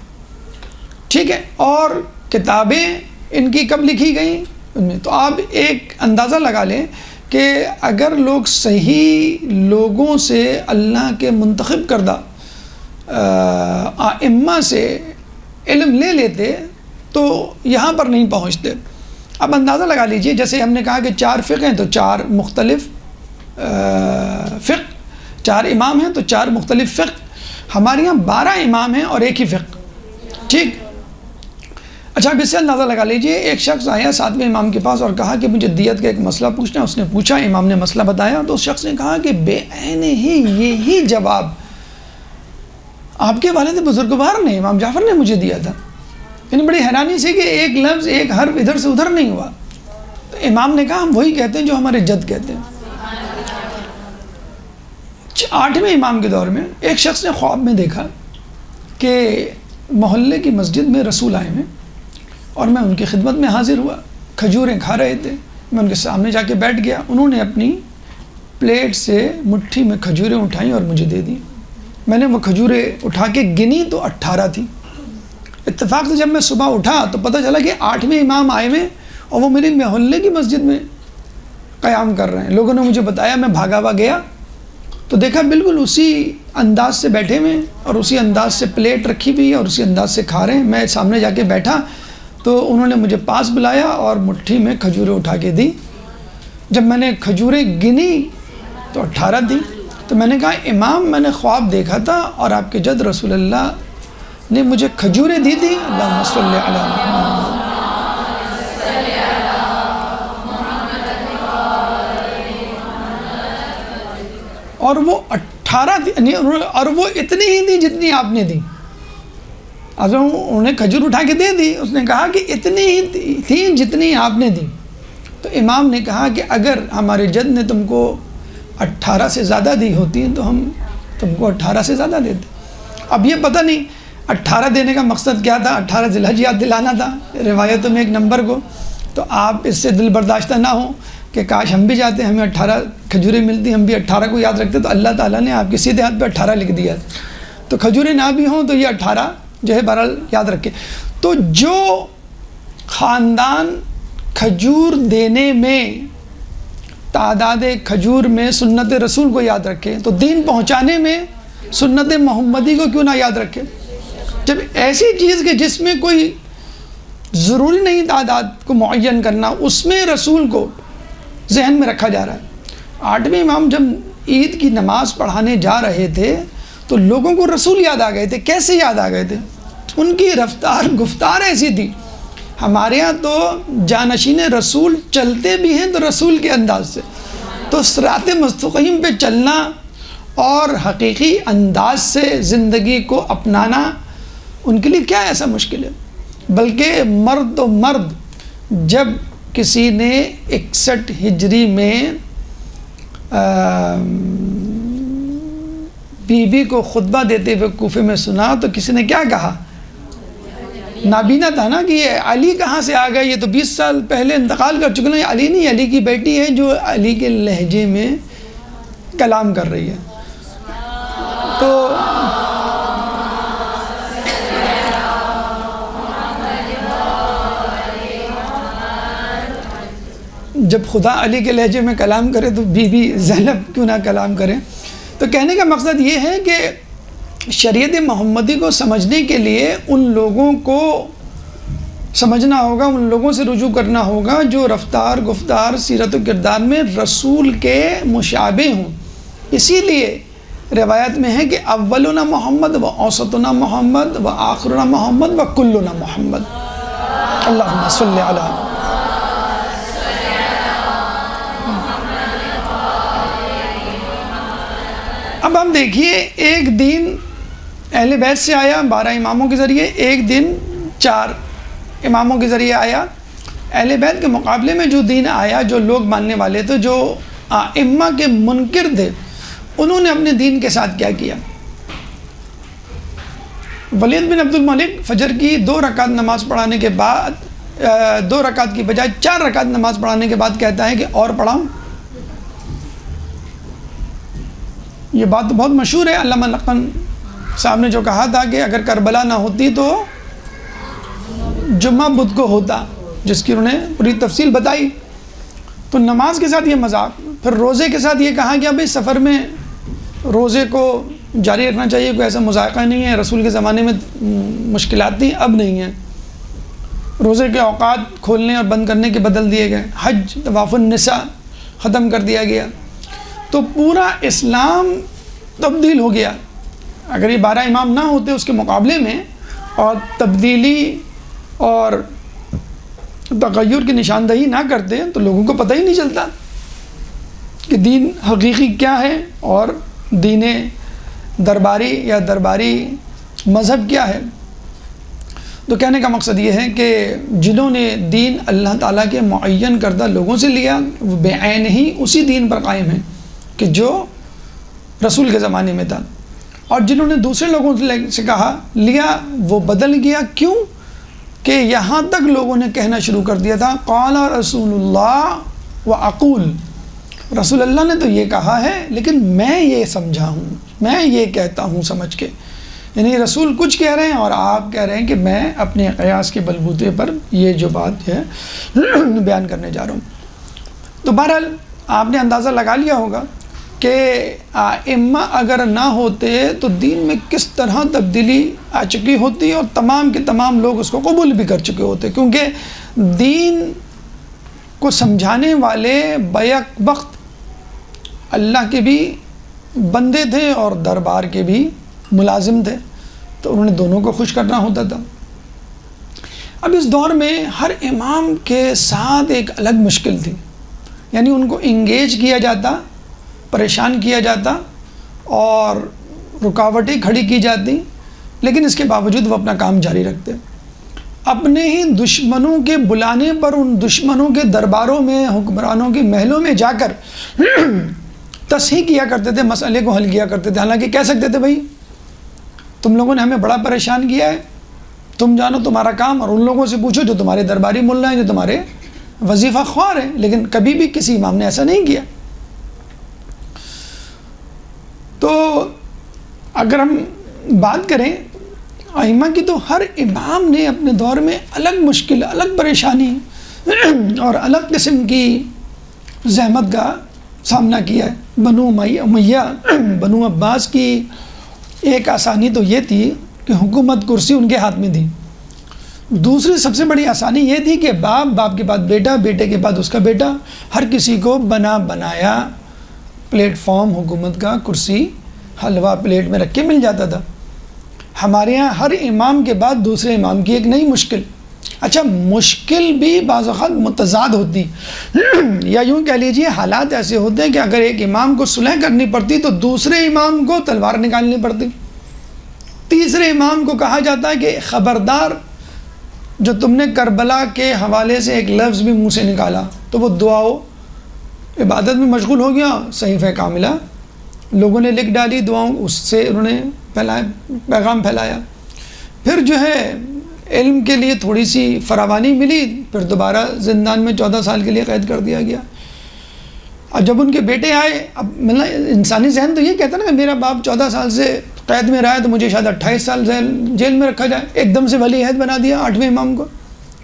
ٹھیک ہے۔ اور کتابیں ان کی کب لکھی گئیں ان میں، تو آپ ایک اندازہ لگا لیں کہ اگر لوگ صحیح لوگوں سے، اللہ کے منتخب کردہ ائمہ سے علم لے لیتے تو یہاں پر نہیں پہنچتے۔ اب اندازہ لگا لیجئے، جیسے ہم نے کہا کہ 4 فقہ ہیں تو 4 مختلف فقہ، 4 امام ہیں تو 4 مختلف فقہ، ہمارے یہاں 12 امام ہیں اور ایک ہی فقہ، ٹھیک۔ اچھا، اب اس سے اندازہ لگا لیجئے، ایک شخص آیا 7ویں امام کے پاس اور کہا کہ مجھے دیت کا ایک مسئلہ پوچھنا ہے۔ اس نے پوچھا، امام نے مسئلہ بتایا، تو اس شخص نے کہا کہ بے عین ہی یہی جواب آپ کے والد بزرگوار نے، امام جعفر نے مجھے دیا تھا۔ یعنی بڑی حیرانی سے کہ ایک لفظ، ایک حرف ادھر سے ادھر نہیں ہوا۔ تو امام نے کہا ہم وہی کہتے ہیں جو ہمارے جد کہتے ہیں۔ 8ویں امام کے دور میں ایک شخص نے خواب میں دیکھا کہ محلے کی مسجد میں رسول آئے ہیں اور میں ان کی خدمت میں حاضر ہوا، کھجوریں کھا رہے تھے، میں ان کے سامنے جا کے بیٹھ گیا، انہوں نے اپنی پلیٹ سے مٹھی میں کھجوریں اٹھائیں اور مجھے دے دیں۔ میں نے وہ کھجوریں اٹھا کے گنی تو 18 تھی۔ اتفاق سے جب میں صبح اٹھا تو پتہ چلا کہ 8ویں امام آئے ہوئے اور وہ میری محلے کی مسجد میں قیام کر رہے ہیں۔ لوگوں نے مجھے بتایا، میں بھاگا ہوا گیا تو دیکھا بالکل اسی انداز سے بیٹھے ہوئے اور اسی انداز سے پلیٹ رکھی ہوئی ہے اور اسی انداز سے کھا رہے ہیں۔ میں سامنے جا کے بیٹھا تو انہوں نے مجھے پاس بلایا اور مٹھی میں کھجوریں اٹھا کے دی۔ جب میں نے کھجوریں گنی تو 18 تھی۔ تو میں نے کہا امام، میں نے خواب دیکھا تھا اور آپ کے جد رسول اللہ نے مجھے کھجوریں دی تھی۔ اللہم صلی علی محمد۔ اور وہ 18 تھی، اور وہ اتنی ہی تھی جتنی آپ نے دی۔ انہوں نے کھجور اٹھا کے دے دی، اس نے کہا کہ اتنی ہی تھی جتنی آپ نے دی۔ تو امام نے کہا کہ اگر ہمارے جد نے تم کو 18 سے زیادہ دی ہوتی تو ہم تم کو 18 سے زیادہ دیتے۔ اب یہ پتہ نہیں 18 دینے کا مقصد کیا تھا، 18 ذی الحج یاد دلانا تھا روایتوں میں ایک نمبر کو، تو آپ اس سے دل برداشتہ نہ ہوں کہ کاش ہم بھی جاتے، ہمیں 18 کھجوریں ملتی، ہم بھی 18 کو یاد رکھتے، تو اللہ تعالیٰ نے آپ کے سیدھے ہاتھ پہ 18 لکھ دیا۔ تو کھجوریں نہ بھی ہوں تو یہ 18 جو ہے بہرحال یاد رکھے۔ تو جو خاندان کھجور دینے میں، تعداد کھجور میں سنت رسول کو یاد رکھے، تو دین پہنچانے میں سنت محمدی کو کیوں نہ یاد رکھے؟ جب ایسی چیز کہ جس میں کوئی ضروری نہیں تعداد کو معین کرنا، اس میں رسول کو ذہن میں رکھا جا رہا ہے۔ 8ویں امام جب عید کی نماز پڑھانے جا رہے تھے تو لوگوں کو رسول یاد آ گئے تھے۔ کیسے یاد آ گئے تھے؟ ان کی رفتار گفتار ایسی تھی۔ ہمارے ہاں تو جانشین رسول چلتے بھی ہیں تو رسول کے انداز سے، تو صراط مستقیم پہ چلنا اور حقیقی انداز سے زندگی کو اپنانا ان کے لیے کیا ایسا مشکل ہے؟ بلکہ مرد و مرد، جب کسی نے 61 ہجری میں بیوی کو خطبہ دیتے ہوئے کوفے میں سنا تو کسی نے کیا کہا؟ نابینا تھا نا کہ یہ علی کہاں سے آ گئے، یہ تو 20 سال پہلے انتقال کر چکے ہیں، یہ علی نہیں، علی کی بیٹی ہے جو علی کے لہجے میں کلام کر رہی ہے۔ تو جب خدا علی کے لہجے میں کلام کرے تو بی بی زینب کیوں نہ کلام کرے؟ تو کہنے کا مقصد یہ ہے کہ شریعت محمدی کو سمجھنے کے لیے ان لوگوں کو سمجھنا ہوگا، ان لوگوں سے رجوع کرنا ہوگا جو رفتار، گفتار، سیرت و کردار میں رسول کے مشابہ ہوں۔ اسی لیے روایت میں ہے کہ اولنا محمد و اوسطنا محمد و آخرنا محمد و کلنا محمد۔ اللہم صلی علی۔ اب ہم دیکھیے، ایک دین اہل بیت سے آیا 12 اماموں کے ذریعے، ایک دن 4 اماموں کے ذریعے آیا۔ اہل بیت کے مقابلے میں جو دین آیا، جو لوگ ماننے والے تھے، جو ائمہ کے منکر تھے، انہوں نے اپنے دین کے ساتھ کیا کیا؟ ولید بن عبد الملک فجر کی 2 رکعت نماز پڑھانے کے بعد 2 رکعت کی بجائے 4 رکعت نماز پڑھانے کے بعد کہتا ہے کہ اور پڑھاؤں۔ یہ بات بہت مشہور ہے، علامہ لقن صاحب نے جو کہا تھا کہ اگر کربلا نہ ہوتی تو جمعہ بدھ کو ہوتا، جس کی انہوں نے پوری تفصیل بتائی۔ تو نماز کے ساتھ یہ مذاق، پھر روزے کے ساتھ یہ کہا کہ بھائی سفر میں روزے کو جاری رکھنا چاہیے، کوئی ایسا مذائقہ نہیں ہے، رسول کے زمانے میں مشکلات تھیں، اب نہیں ہیں۔ روزے کے اوقات کھولنے اور بند کرنے کے بدل دیے گئے، حج، طواف النساء ختم کر دیا گیا۔ تو پورا اسلام تبدیل ہو گیا۔ اگر یہ 12 امام نہ ہوتے اس کے مقابلے میں اور تبدیلی اور تغیر کی نشاندہی نہ کرتے تو لوگوں کو پتہ ہی نہیں چلتا کہ دین حقیقی کیا ہے اور دین درباری یا درباری مذہب کیا ہے۔ تو کہنے کا مقصد یہ ہے کہ جنہوں نے دین اللہ تعالیٰ کے معین کردہ لوگوں سے لیا، وہ بے عین ہی اسی دین پر قائم ہیں کہ جو رسول کے زمانے میں تھا، اور جنہوں نے دوسرے لوگوں سے کہا لیا وہ بدل گیا۔ کیوں کہ یہاں تک لوگوں نے کہنا شروع کر دیا تھا قال رسول اللہ و اقول، رسول اللہ نے تو یہ کہا ہے لیکن میں یہ سمجھا ہوں، میں یہ کہتا ہوں سمجھ کے، یعنی رسول کچھ کہہ رہے ہیں اور آپ کہہ رہے ہیں کہ میں اپنے قیاس کے بلبوتے پر یہ جو بات ہے بیان کرنے جا رہا ہوں۔ تو بہرحال آپ نے اندازہ لگا لیا ہوگا کہ ائمہ اگر نہ ہوتے تو دین میں کس طرح تبدیلی آ چکی ہوتی اور تمام کے تمام لوگ اس کو قبول بھی کر چکے ہوتے، کیونکہ دین کو سمجھانے والے بیک وقت اللہ کے بھی بندے تھے اور دربار کے بھی ملازم تھے، تو انہوں نے دونوں کو خوش کرنا ہوتا تھا۔ اب اس دور میں ہر امام کے ساتھ ایک الگ مشکل تھی، یعنی ان کو انگیج کیا جاتا، پریشان کیا جاتا اور رکاوٹیں کھڑی کی جاتی، لیکن اس کے باوجود وہ اپنا کام جاری رکھتے۔ اپنے ہی دشمنوں کے بلانے پر ان دشمنوں کے درباروں میں، حکمرانوں کے محلوں میں جا کر تصحیح کیا کرتے تھے، مسئلے کو حل کیا کرتے تھے۔ حالانکہ کہہ سکتے تھے بھائی تم لوگوں نے ہمیں بڑا پریشان کیا ہے، تم جانو تمہارا کام، اور ان لوگوں سے پوچھو جو تمہارے درباری ملا ہیں، جو تمہارے وظیفہ خوار ہیں، لیکن کبھی بھی کسی امام نے ایسا نہیں کیا۔ تو اگر ہم بات کریں ائمہ کی، تو ہر امام نے اپنے دور میں الگ مشکل، الگ پریشانی اور الگ قسم کی زحمت کا سامنا کیا ہے۔ بنو امیہ، بنو عباس کی ایک آسانی تو یہ تھی کہ حکومت کرسی ان کے ہاتھ میں تھی۔ دوسری سب سے بڑی آسانی یہ تھی کہ باپ کے بعد بیٹا، بیٹے کے بعد اس کا بیٹا، ہر کسی کو بنا بنایا پلیٹ فارم حکومت کا، کرسی، حلوہ پلیٹ میں رکھ کے مل جاتا تھا۔ ہمارے ہاں ہر امام کے بعد دوسرے امام کی ایک نئی مشکل۔ اچھا، مشکل بھی بعض اوقات متضاد ہوتی، یا یوں کہہ لیجیے حالات ایسے ہوتے ہیں کہ اگر ایک امام کو صلح کرنی پڑتی تو دوسرے امام کو تلوار نکالنی پڑتی۔ تیسرے امام کو کہا جاتا ہے کہ خبردار، جو تم نے کربلا کے حوالے سے ایک لفظ بھی منہ سے نکالا تو وہ دعاؤں عبادت میں مشغول ہو گیا، صحیفہ کاملہ لوگوں نے لکھ ڈالی، دعاؤں اس سے انہوں نے پیغام پھیلایا۔ پھر جو ہے علم کے لیے تھوڑی سی فراوانی ملی، پھر دوبارہ زندان میں 14 سال کے لیے قید کر دیا گیا۔ اور جب ان کے بیٹے آئے، اب مطلب انسانی ذہن تو یہ کہتا نا کہ میرا باپ 14 سال سے قید میں رہا ہے تو مجھے شاید 28 سال جیل میں رکھا جائے، ایک دم سے ولی عہد بنا دیا 8ویں امام کو۔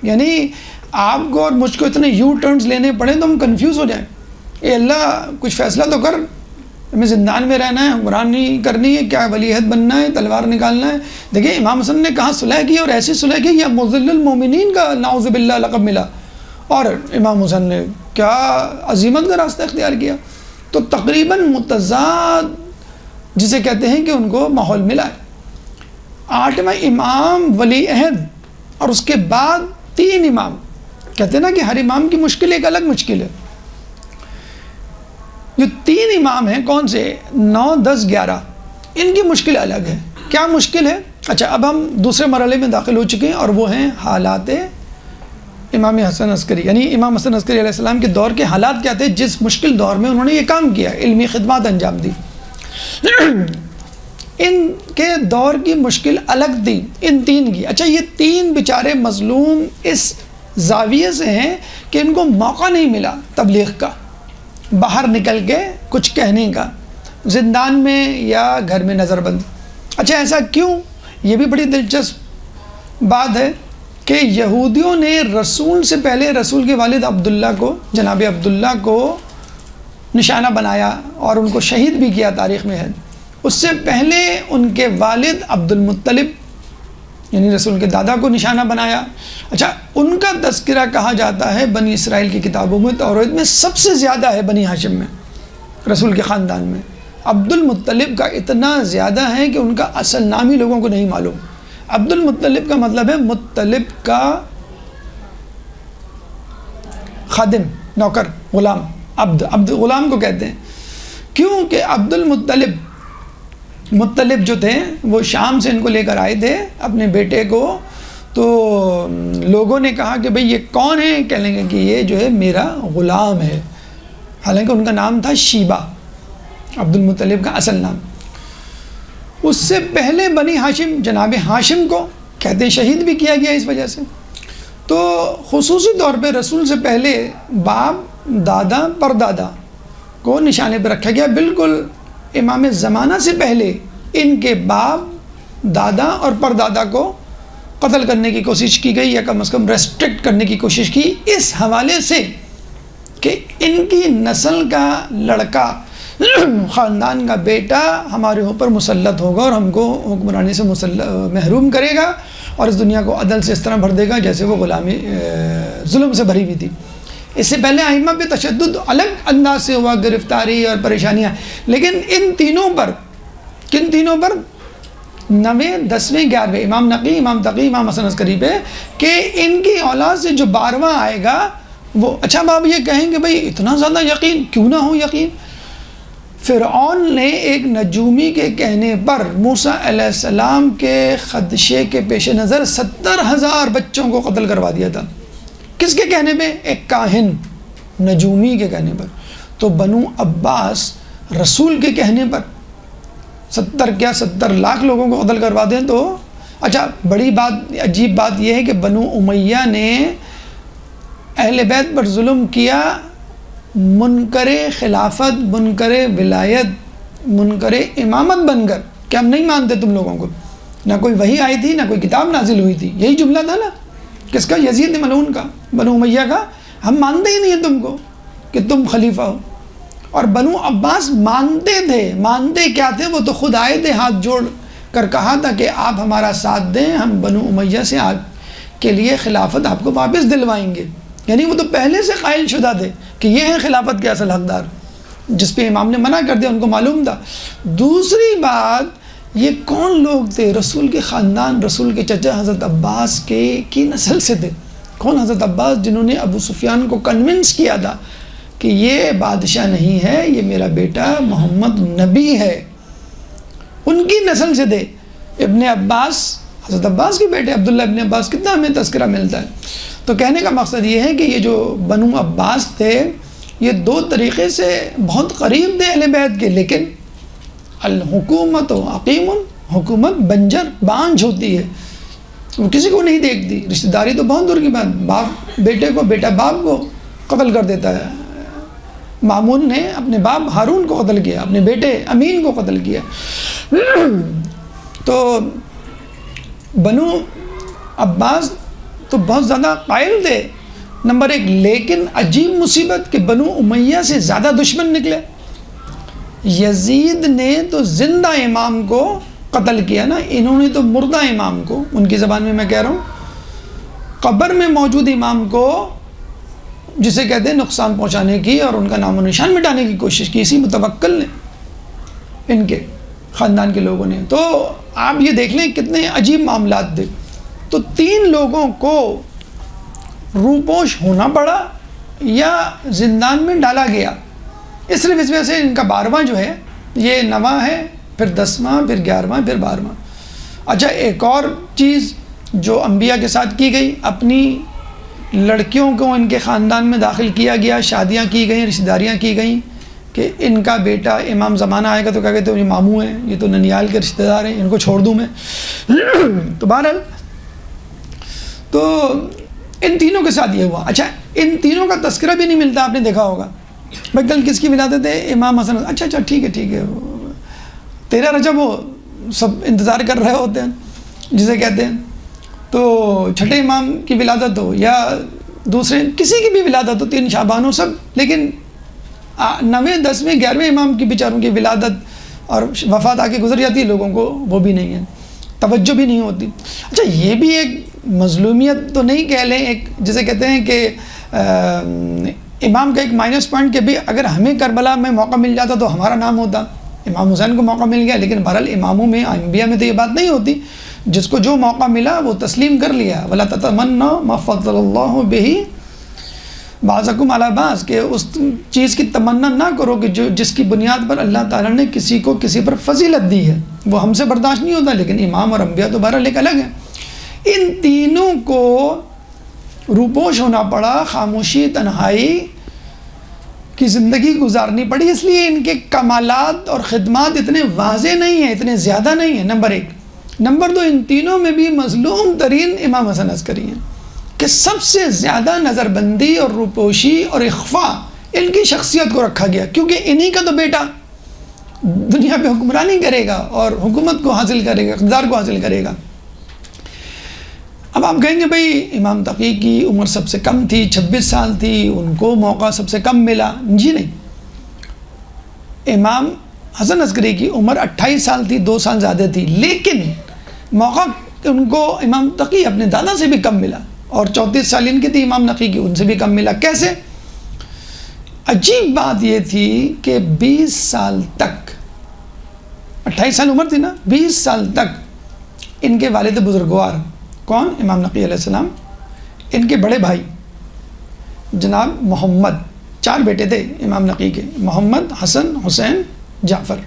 یعنی آپ کو اور مجھ کو اتنے یو ٹرنز لینے پڑے تو ہم کنفیوز ہو جائیں۔ اے اللہ کچھ فیصلہ تو کر، ہمیں زندان میں رہنا ہے، حکمرانی کرنی ہے، کیا ولی عہد بننا ہے، تلوار نکالنا ہے؟ دیکھیں امام حسن نے کہاں صلح کی، اور ایسی صلح کی یا مذل المومنین کا نعوذ باللہ لقب ملا، اور امام حسن نے کیا عظیمت کا راستہ اختیار کیا۔ تو تقریباً متضاد جسے کہتے ہیں کہ ان کو ماحول ملا ہے۔ 8واں امام ولی عہد، اور اس کے بعد 3 امام، کہتے ہیں نا کہ ہر امام کی مشکل ایک الگ مشکل ہے۔ جو 3 امام ہیں کون سے؟ 9، 10، 11، ان کی مشکل الگ ہے۔ کیا مشکل ہے؟ اچھا اب ہم دوسرے مرحلے میں داخل ہو چکے ہیں، اور وہ ہیں حالات امام حسن عسکری، یعنی امام حسن عسکری علیہ السلام کے دور کے حالات کیا تھے، جس مشکل دور میں انہوں نے یہ کام کیا، علمی خدمات انجام دی۔ ان کے دور کی مشکل الگ تھی ان 3 کی۔ اچھا یہ 3 بیچارے مظلوم اس زاویے سے ہیں کہ ان کو موقع نہیں ملا تبلیغ کا، باہر نکل کے کچھ کہنے کا، زندان میں یا گھر میں نظر بند۔ اچھا ایسا کیوں؟ یہ بھی بڑی دلچسپ بات ہے کہ یہودیوں نے رسول سے پہلے رسول کے والد عبداللہ کو، جناب عبداللہ کو نشانہ بنایا اور ان کو شہید بھی کیا، تاریخ میں ہے۔ اس سے پہلے ان کے والد عبد المطلب یعنی رسول کے دادا کو نشانہ بنایا۔ اچھا ان کا تذکرہ کہا جاتا ہے بنی اسرائیل کی کتابوں میں، توریت میں سب سے زیادہ ہے بنی ہاشم میں، رسول کے خاندان میں۔ عبد المطلب کا اتنا زیادہ ہے کہ ان کا اصل نام ہی لوگوں کو نہیں معلوم۔ عبد المطلب کا مطلب ہے مطلب کا خادم، نوکر، غلام، عبد غلام کو کہتے ہیں۔ کیوں کہ عبد مطلب جو تھے وہ شام سے ان کو لے کر آئے تھے اپنے بیٹے کو، تو لوگوں نے کہا کہ بھئی یہ کون ہے؟ کہنے لگے کہ یہ جو ہے میرا غلام ہے، حالانکہ ان کا نام تھا شیبہ، عبد المطلب کا اصل نام۔ اس سے پہلے بنی ہاشم، جناب ہاشم کو کہتے ہیں شہید بھی کیا گیا اس وجہ سے۔ تو خصوصی طور پہ رسول سے پہلے باپ، دادا، پردادا کو نشانے پہ رکھا گیا، بالکل امام زمانہ سے پہلے ان کے باپ، دادا اور پردادا کو قتل کرنے کی کوشش کی گئی، یا کم از کم ریسٹرکٹ کرنے کی کوشش کی، اس حوالے سے کہ ان کی نسل کا لڑکا، خاندان کا بیٹا ہمارے اوپر مسلط ہوگا اور ہم کو حکمرانی سے محروم کرے گا، اور اس دنیا کو عدل سے اس طرح بھر دے گا جیسے وہ غلامی ظلم سے بھری ہوئی تھی۔ اس سے پہلے ائمہ پہ تشدد الگ انداز سے ہوا، گرفتاری اور پریشانیاں، لیکن ان تینوں پر، کن تینوں پر؟ 9ویں، 10ویں، 11ویں، امام نقی، امام تقی، امام حسن عسکری پہ، کہ ان کی اولاد سے جو 12واں آئے گا وہ۔ اچھا اب آپ یہ کہیں کہ بھئی اتنا زیادہ یقین کیوں نہ ہو؟ یقین فرعون نے ایک نجومی کے کہنے پر موسیٰ علیہ السلام کے خدشے کے پیش نظر 70,000 بچوں کو قتل کروا دیا تھا۔ کس کے کہنے پہ؟ ایک کاہن نجومی کے کہنے پر۔ تو بنو عباس رسول کے کہنے پر 70 لاکھ لوگوں کو قتل کروا دیں تو اچھا بڑی بات، عجیب بات یہ ہے کہ بنو امیہ نے اہل بیت پر ظلم کیا، منکر خلافت، منکر ولایت، منکر امامت بن کر کہ ہم نہیں مانتے تم لوگوں کو، نہ کوئی وحی آئی تھی نہ کوئی کتاب نازل ہوئی تھی، یہی جملہ تھا نا کس کا؟ یزید ملعون کا، بنو امیہ کا۔ ہم مانتے ہی نہیں ہیں تم کو کہ تم خلیفہ ہو۔ اور بنو عباس مانتے تھے، مانتے کیا تھے؟ وہ تو خود آئے تھے ہاتھ جوڑ کر، کہا تھا کہ آپ ہمارا ساتھ دیں، ہم بنو امیہ سے آپ کے لیے خلافت آپ کو واپس دلوائیں گے۔ یعنی وہ تو پہلے سے قائل شدہ تھے کہ یہ ہیں خلافت کے اصل حقدار، جس پہ امام نے منع کر دیا، ان کو معلوم تھا۔ دوسری بات، یہ کون لوگ تھے؟ رسول کے خاندان، رسول کے چچا حضرت عباس کی نسل سے تھے۔ کون؟ حضرت عباس، جنہوں نے ابو سفیان کو کنونس کیا تھا کہ یہ بادشاہ نہیں ہے، یہ میرا بیٹا محمد نبی ہے۔ ان کی نسل سے تھے ابن عباس، حضرت عباس کے بیٹے عبداللہ ابن عباس، کتنا ہمیں تذکرہ ملتا ہے۔ تو کہنے کا مقصد یہ ہے کہ یہ جو بنو عباس تھے یہ 2 طریقے سے بہت قریب تھے اہل بیت کے، لیکن الحکومت و عقیم، حکومت بنجر، بانجھ ہوتی ہے، وہ کسی کو نہیں دیکھتی۔ رشتہ داری تو بہت دور کی بات، باپ بیٹے کو، بیٹا باپ کو قتل کر دیتا ہے۔ مامون نے اپنے باپ ہارون کو قتل کیا، اپنے بیٹے امین کو قتل کیا۔ تو بنو عباس تو بہت زیادہ قائل تھے، نمبر 1، لیکن عجیب مصیبت کہ بنو امیہ سے زیادہ دشمن نکلے۔ یزید نے تو زندہ امام کو قتل کیا نا، انہوں نے تو مردہ امام کو، ان کی زبان میں کہہ رہا ہوں، قبر میں موجود امام کو، جسے کہتے ہیں نقصان پہنچانے کی اور ان کا نام و نشان مٹانے کی کوشش کی، اسی متوکل نے، ان کے خاندان کے لوگوں نے۔ تو آپ یہ دیکھ لیں کتنے عجیب معاملات تھے۔ تو 3 لوگوں کو روپوش ہونا پڑا یا زندان میں ڈالا گیا، صرف اس وجہ سے ان کا 12واں جو ہے یہ 9واں ہے، پھر 10واں، پھر 11واں، پھر 12واں۔ اچھا، ایک اور چیز جو انبیاء کے ساتھ کی گئی، اپنی لڑکیوں کو ان کے خاندان میں داخل کیا گیا، شادیاں کی گئیں، رشتہ داریاں کی گئیں کہ ان کا بیٹا امام زمانہ آئے گا تو کیا کہتے ہیں، یہ ماموں ہیں، یہ تو ننیال کے رشتہ دار ہیں، ان کو چھوڑ دوں میں۔ تو بہرحال تو ان تینوں کے ساتھ یہ ہوا۔ اچھا، ان تینوں کا تذکرہ بھی نہیں ملتا، آپ نے دیکھا ہوگا بھائی کل کس کی ولادت ہے، امام حسن، اچھا ٹھیک ہے 13 رجب وہ سب انتظار کر رہے ہوتے ہیں جسے کہتے ہیں، تو چھٹے امام کی ولادت ہو یا دوسرے کسی کی بھی ولادت ہو، 3 شعبان ہو، سب، لیکن 9ویں 10ویں 11ویں امام کی بیچاروں کی ولادت اور وفات آ کے گزر جاتی ہے، لوگوں کو وہ بھی نہیں ہے، توجہ بھی نہیں ہوتی۔ اچھا، یہ بھی ایک مظلومیت تو نہیں کہہ لیں، ایک جسے کہتے ہیں کہ امام کا ایک مائنس پوائنٹ کہ بھی اگر ہمیں کربلا میں موقع مل جاتا تو ہمارا نام ہوتا، امام حسین کو موقع مل گیا، لیکن بہرحال اماموں میں، انبیاء میں تو یہ بات نہیں ہوتی، جس کو جو موقع ملا وہ تسلیم کر لیا۔ وَلَا تَتَمَنَّوْا مَا فَضَّلَ اللَّهُ بِهِ بَعْضَكُمْ عَلَىٰ بَعْضٍ، کہ اس چیز کی تمنا نہ کرو کہ جس کی بنیاد پر اللہ تعالیٰ نے کسی کو کسی پر فضیلت دی ہے، وہ ہم سے برداشت نہیں ہوتا، لیکن امام اور انبیاء تو بہرحال ایک الگ ہے۔ ان تینوں کو روپوش ہونا پڑا، خاموشی تنہائی کی زندگی گزارنی پڑی، اس لیے ان کے کمالات اور خدمات اتنے واضح نہیں ہیں، اتنے زیادہ نہیں ہیں، نمبر 1۔ نمبر 2، ان تینوں میں بھی مظلوم ترین امام حسن عسکری ہیں کہ سب سے زیادہ نظر بندی اور روپوشی اور اخفاء ان کی شخصیت کو رکھا گیا، کیونکہ انہی کا تو بیٹا دنیا پہ حکمرانی کرے گا اور حکومت کو حاصل کرے گا، اقتدار کو حاصل کرے گا۔ اب آپ کہیں گے بھئی امام تقی کی عمر سب سے کم تھی، 26 سال تھی، ان کو موقع سب سے کم ملا۔ جی نہیں، امام حسن عسکری کی عمر 28 سال تھی، 2 سال زیادہ تھی، لیکن موقع ان کو امام تقی اپنے دادا سے بھی کم ملا، اور 34 سال ان کی تھی امام نقی کی، ان سے بھی کم ملا۔ کیسے؟ عجیب بات یہ تھی کہ 20 سال تک، 28 سال عمر تھی نا، 20 سال تک ان کے والد بزرگوار کون؟ امام نقی علیہ السلام، ان کے بڑے بھائی جناب محمد، 4 بیٹے تھے امام نقی کے، محمد، حسن، حسین، جعفر۔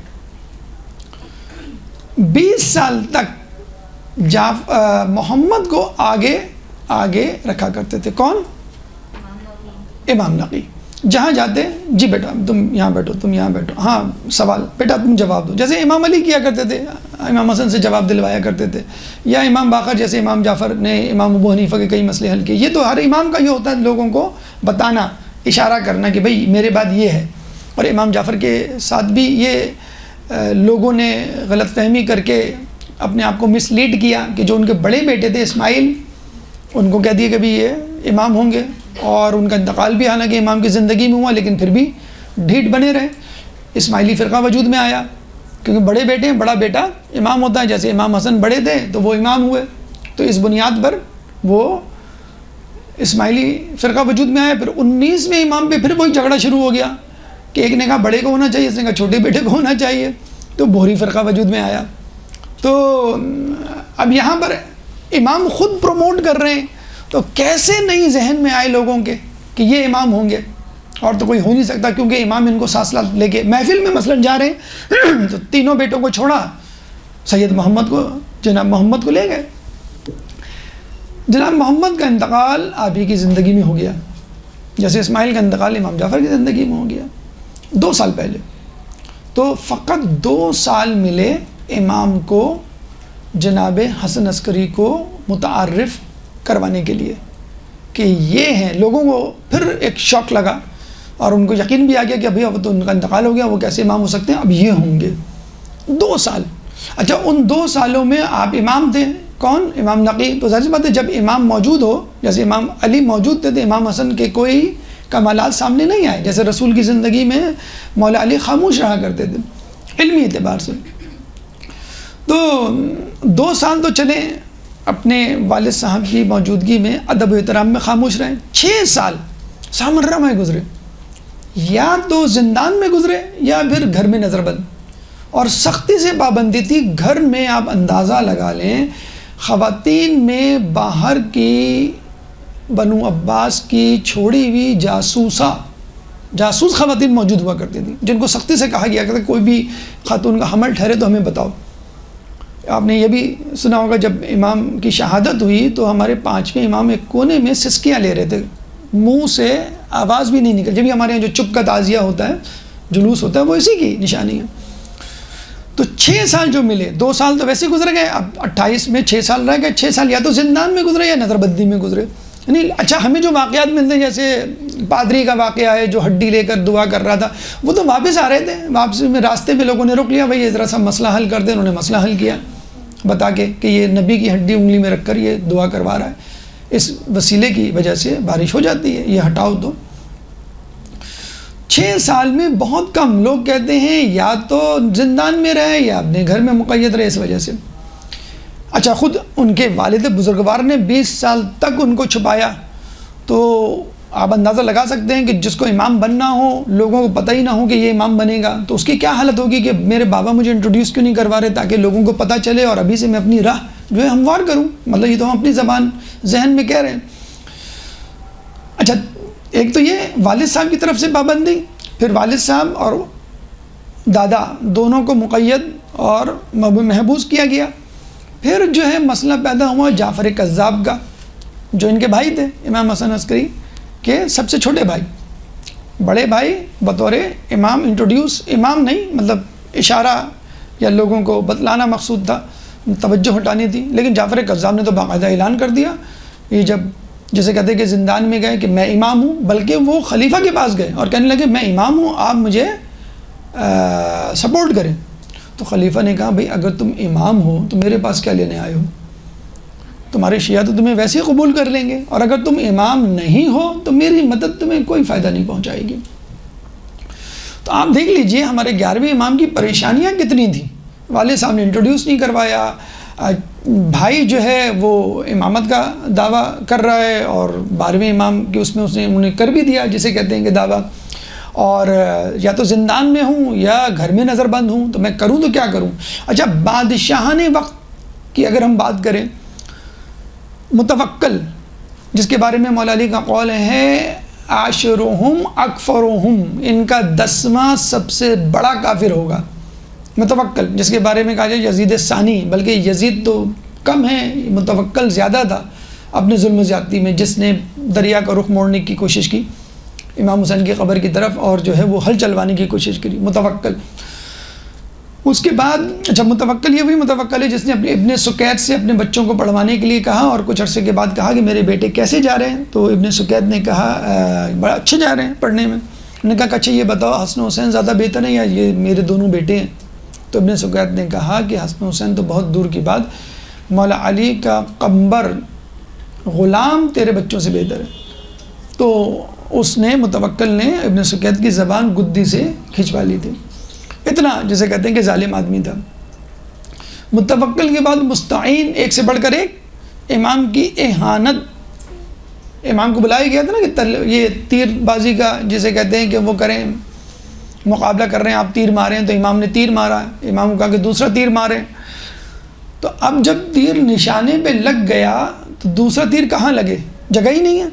20 سال تک محمد کو آگے رکھا کرتے تھے، کون؟ امام نقی۔ جہاں جاتے، جی بیٹا تم یہاں بیٹھو، تم یہاں بیٹھو، ہاں سوال بیٹا تم جواب دو، جیسے امام علی کیا کرتے تھے، امام حسن سے جواب دلوایا کرتے تھے، یا امام باقر جیسے امام جعفر نے امام ابو حنیفہ کے کئی مسئلے حل کیے۔ یہ تو ہر امام کا یہ ہوتا ہے، لوگوں کو بتانا، اشارہ کرنا کہ بھئی میرے بعد یہ ہے۔ اور امام جعفر کے ساتھ بھی یہ لوگوں نے غلط فہمی کر کے اپنے آپ کو مس لیڈ کیا کہ جو ان کے بڑے بیٹے تھے اسماعیل، ان کو کہہ دیا کہ بھی یہ امام ہوں گے، اور ان کا انتقال بھی حالانکہ امام کی زندگی میں ہوا، لیکن پھر بھی ڈھیٹ بنے رہے۔ اسماعیلی فرقہ وجود میں آیا کیونکہ بڑے بیٹے ہیں، بڑا بیٹا امام ہوتا ہے، جیسے امام حسن بڑے تھے تو وہ امام ہوئے، تو اس بنیاد پر وہ اسماعیلی فرقہ وجود میں آیا۔ پھر 19ویں امام پہ پھر وہی جھگڑا شروع ہو گیا کہ ایک نے کہا بڑے کو ہونا چاہیے، اس نے کہا چھوٹے بیٹے کو ہونا چاہیے، تو بہری فرقہ وجود میں آیا۔ تو اب یہاں پر امام خود پروموٹ کر رہے ہیں، تو کیسے نہیں ذہن میں آئے لوگوں کے کہ یہ امام ہوں گے، اور تو کوئی ہو نہیں سکتا، کیونکہ امام ان کو ساتھ لے کے محفل میں مثلا جا رہے ہیں تو تینوں بیٹوں کو چھوڑا، سید محمد کو، جناب محمد کو لے گئے۔ جناب محمد کا انتقال آپ ہی کی زندگی میں ہو گیا، جیسے اسماعیل کا انتقال امام جعفر کی زندگی میں ہو گیا 2 سال پہلے۔ تو فقط 2 سال ملے امام کو جناب حسن عسکری کو متعارف کروانے کے لیے کہ یہ ہیں۔ لوگوں کو پھر ایک شوق لگا اور ان کو یقین بھی آ گیا کہ ابھی اب تو ان کا انتقال ہو گیا، وہ کیسے امام ہو سکتے ہیں، اب یہ ہوں گے 2 سال۔ اچھا، ان 2 سالوں میں آپ امام تھے، کون؟ امام نقی۔ تو ظاہر سی بات ہے جب امام موجود ہو، جیسے امام علی موجود تھے تو امام حسن کے کوئی کمالات سامنے نہیں آئے. جیسے رسول کی زندگی میں مولا علی خاموش رہا کرتے تھے علمی اعتبار سے. تو 2 سال تو چلے اپنے والد صاحب کی موجودگی میں ادب و احترام میں خاموش رہے. 6 سال سامرہ میں گزرے، یا تو زندان میں گزرے یا پھر گھر میں نظر بند، اور سختی سے پابندی تھی. گھر میں آپ اندازہ لگا لیں، خواتین میں باہر کی بنو عباس کی چھوڑی ہوئی جاسوس خواتین موجود ہوا کرتی تھیں، جن کو سختی سے کہا گیا کرتا کوئی بھی خاتون کا حمل ٹھہرے تو ہمیں بتاؤ. آپ نے یہ بھی سنا ہوگا جب امام کی شہادت ہوئی تو ہمارے 5ویں امام ایک کونے میں سسکیاں لے رہے تھے، منہ سے آواز بھی نہیں نکل. جبھی ہمارے یہاں جو چپ کا تعزیہ ہوتا ہے، جلوس ہوتا ہے، وہ اسی کی نشانی ہے. تو 6 سال جو ملے، 2 سال تو ویسے گزر گئے، اب 28 میں 6 سال رہ گئے. 6 سال یا تو زندان میں گزرے یا نظر بندی میں گزرے. یعنی اچھا ہمیں جو واقعات ملتے ہیں، جیسے پادری کا واقعہ ہے جو ہڈی لے کر دعا کر رہا تھا، وہ تو واپس آ رہے تھے، واپسی میں راستے میں لوگوں نے روک لیا، بھائی یہ ذرا سا مسئلہ حل کر دیں. انہوں نے مسئلہ حل کیا بتا کے کہ یہ نبی کی ہڈی انگلی میں رکھ کر یہ دعا کروا رہا ہے، اس وسیلے کی وجہ سے بارش ہو جاتی ہے، یہ ہٹاؤ. تو 6 سال میں بہت کم لوگ کہتے ہیں یا تو زندان میں رہے یا اپنے گھر میں مقید رہے اس وجہ سے. اچھا خود ان کے والد بزرگوار نے 20 سال تک ان کو چھپایا. تو آپ اندازہ لگا سکتے ہیں کہ جس کو امام بننا ہو، لوگوں کو پتہ ہی نہ ہو کہ یہ امام بنے گا، تو اس کی کیا حالت ہوگی کہ میرے بابا مجھے انٹروڈیوس کیوں نہیں کروا رہے تاکہ لوگوں کو پتہ چلے اور ابھی سے میں اپنی راہ جو ہے ہموار کروں. مطلب یہ تو ہم اپنی زبان ذہن میں کہہ رہے ہیں. اچھا ایک تو یہ والد صاحب کی طرف سے پابندی، پھر والد صاحب اور دادا دونوں کو مقید اور محبوس کیا گیا. پھر جو ہے مسئلہ پیدا ہوا جعفر کذاب کا، جو ان کے بھائی تھے امام حسن عسکری کے سب سے چھوٹے بھائی. بڑے بھائی بطور امام انٹروڈیوس، امام نہیں مطلب اشارہ یا لوگوں کو بتلانا مقصود تھا، توجہ ہٹانی تھی. لیکن جعفر کذاب نے تو باقاعدہ اعلان کر دیا. یہ جب جیسے کہتے ہیں کہ زندان میں گئے کہ میں امام ہوں، بلکہ وہ خلیفہ کے پاس گئے اور کہنے لگے میں امام ہوں، آپ مجھے سپورٹ کریں. تو خلیفہ نے کہا بھئی اگر تم امام ہو تو میرے پاس کیا لینے آئے ہو؟ تمہارے شیعہ تو تمہیں ویسے ہی قبول کر لیں گے، اور اگر تم امام نہیں ہو تو میری مدد تمہیں کوئی فائدہ نہیں پہنچائے گی. تو آپ دیکھ لیجئے ہمارے 11ویں امام کی پریشانیاں کتنی تھیں. والد صاحب نے انٹروڈیوس نہیں کروایا، بھائی جو ہے وہ امامت کا دعویٰ کر رہا ہے اور 12ویں امام کے اس نے انہیں کر بھی دیا جسے کہتے ہیں کہ دعویٰ. اور یا تو زندان میں ہوں یا گھر میں نظر بند ہوں، تو میں کروں تو کیا کروں. اچھا بادشاہان وقت کی اگر ہم بات کریں، متوکل جس کے بارے میں مولا علی کا قول ہے عاشرہم اکفرہم، ان کا 10واں سب سے بڑا کافر ہوگا. متوکل جس کے بارے میں کہا جائے یزید ثانی، بلکہ یزید تو کم ہے، متوکل زیادہ تھا اپنے ظلم و زیادتی میں، جس نے دریا کا رخ موڑنے کی کوشش کی امام حسین کی قبر کی طرف اور جو ہے وہ حل چلوانے کی کوشش کی. متوکل. اس کے بعد اچھا متوکل یہ وہی متوکل ہے جس نے اپنے ابن سکیت سے اپنے بچوں کو پڑھوانے کے لیے کہا اور کچھ عرصے کے بعد کہا کہ میرے بیٹے کیسے جا رہے ہیں. تو ابن سکیت نے کہا بڑا اچھے جا رہے ہیں پڑھنے میں. انہوں نے کہا کہ اچھا یہ بتاؤ حسن حسین زیادہ بہتر ہیں یا یہ میرے دونوں بیٹے ہیں؟ تو ابن سکیت نے کہا کہ حسن حسین تو بہت دور کی بات، مولا علی کا قمبر غلام تیرے بچوں سے بہتر ہے. تو اس نے متوکل نے ابن سکیت کی زبان گدی سے کھنچوا لی تھی. اتنا جسے کہتے ہیں کہ ظالم آدمی تھا. متوکل کے بعد مستعین، ایک سے بڑھ کر ایک، امام کی اہانت. امام کو بلایا گیا تھا نا کہ یہ تیر بازی کا جسے کہتے ہیں کہ وہ کریں، مقابلہ کر رہے ہیں، آپ تیر ماریں، تو امام نے تیر مارا، امام کو کہا کہ دوسرا تیر ماریں. تو اب جب تیر نشانے پہ لگ گیا تو دوسرا تیر کہاں لگے؟ جگہ ہی نہیں ہے.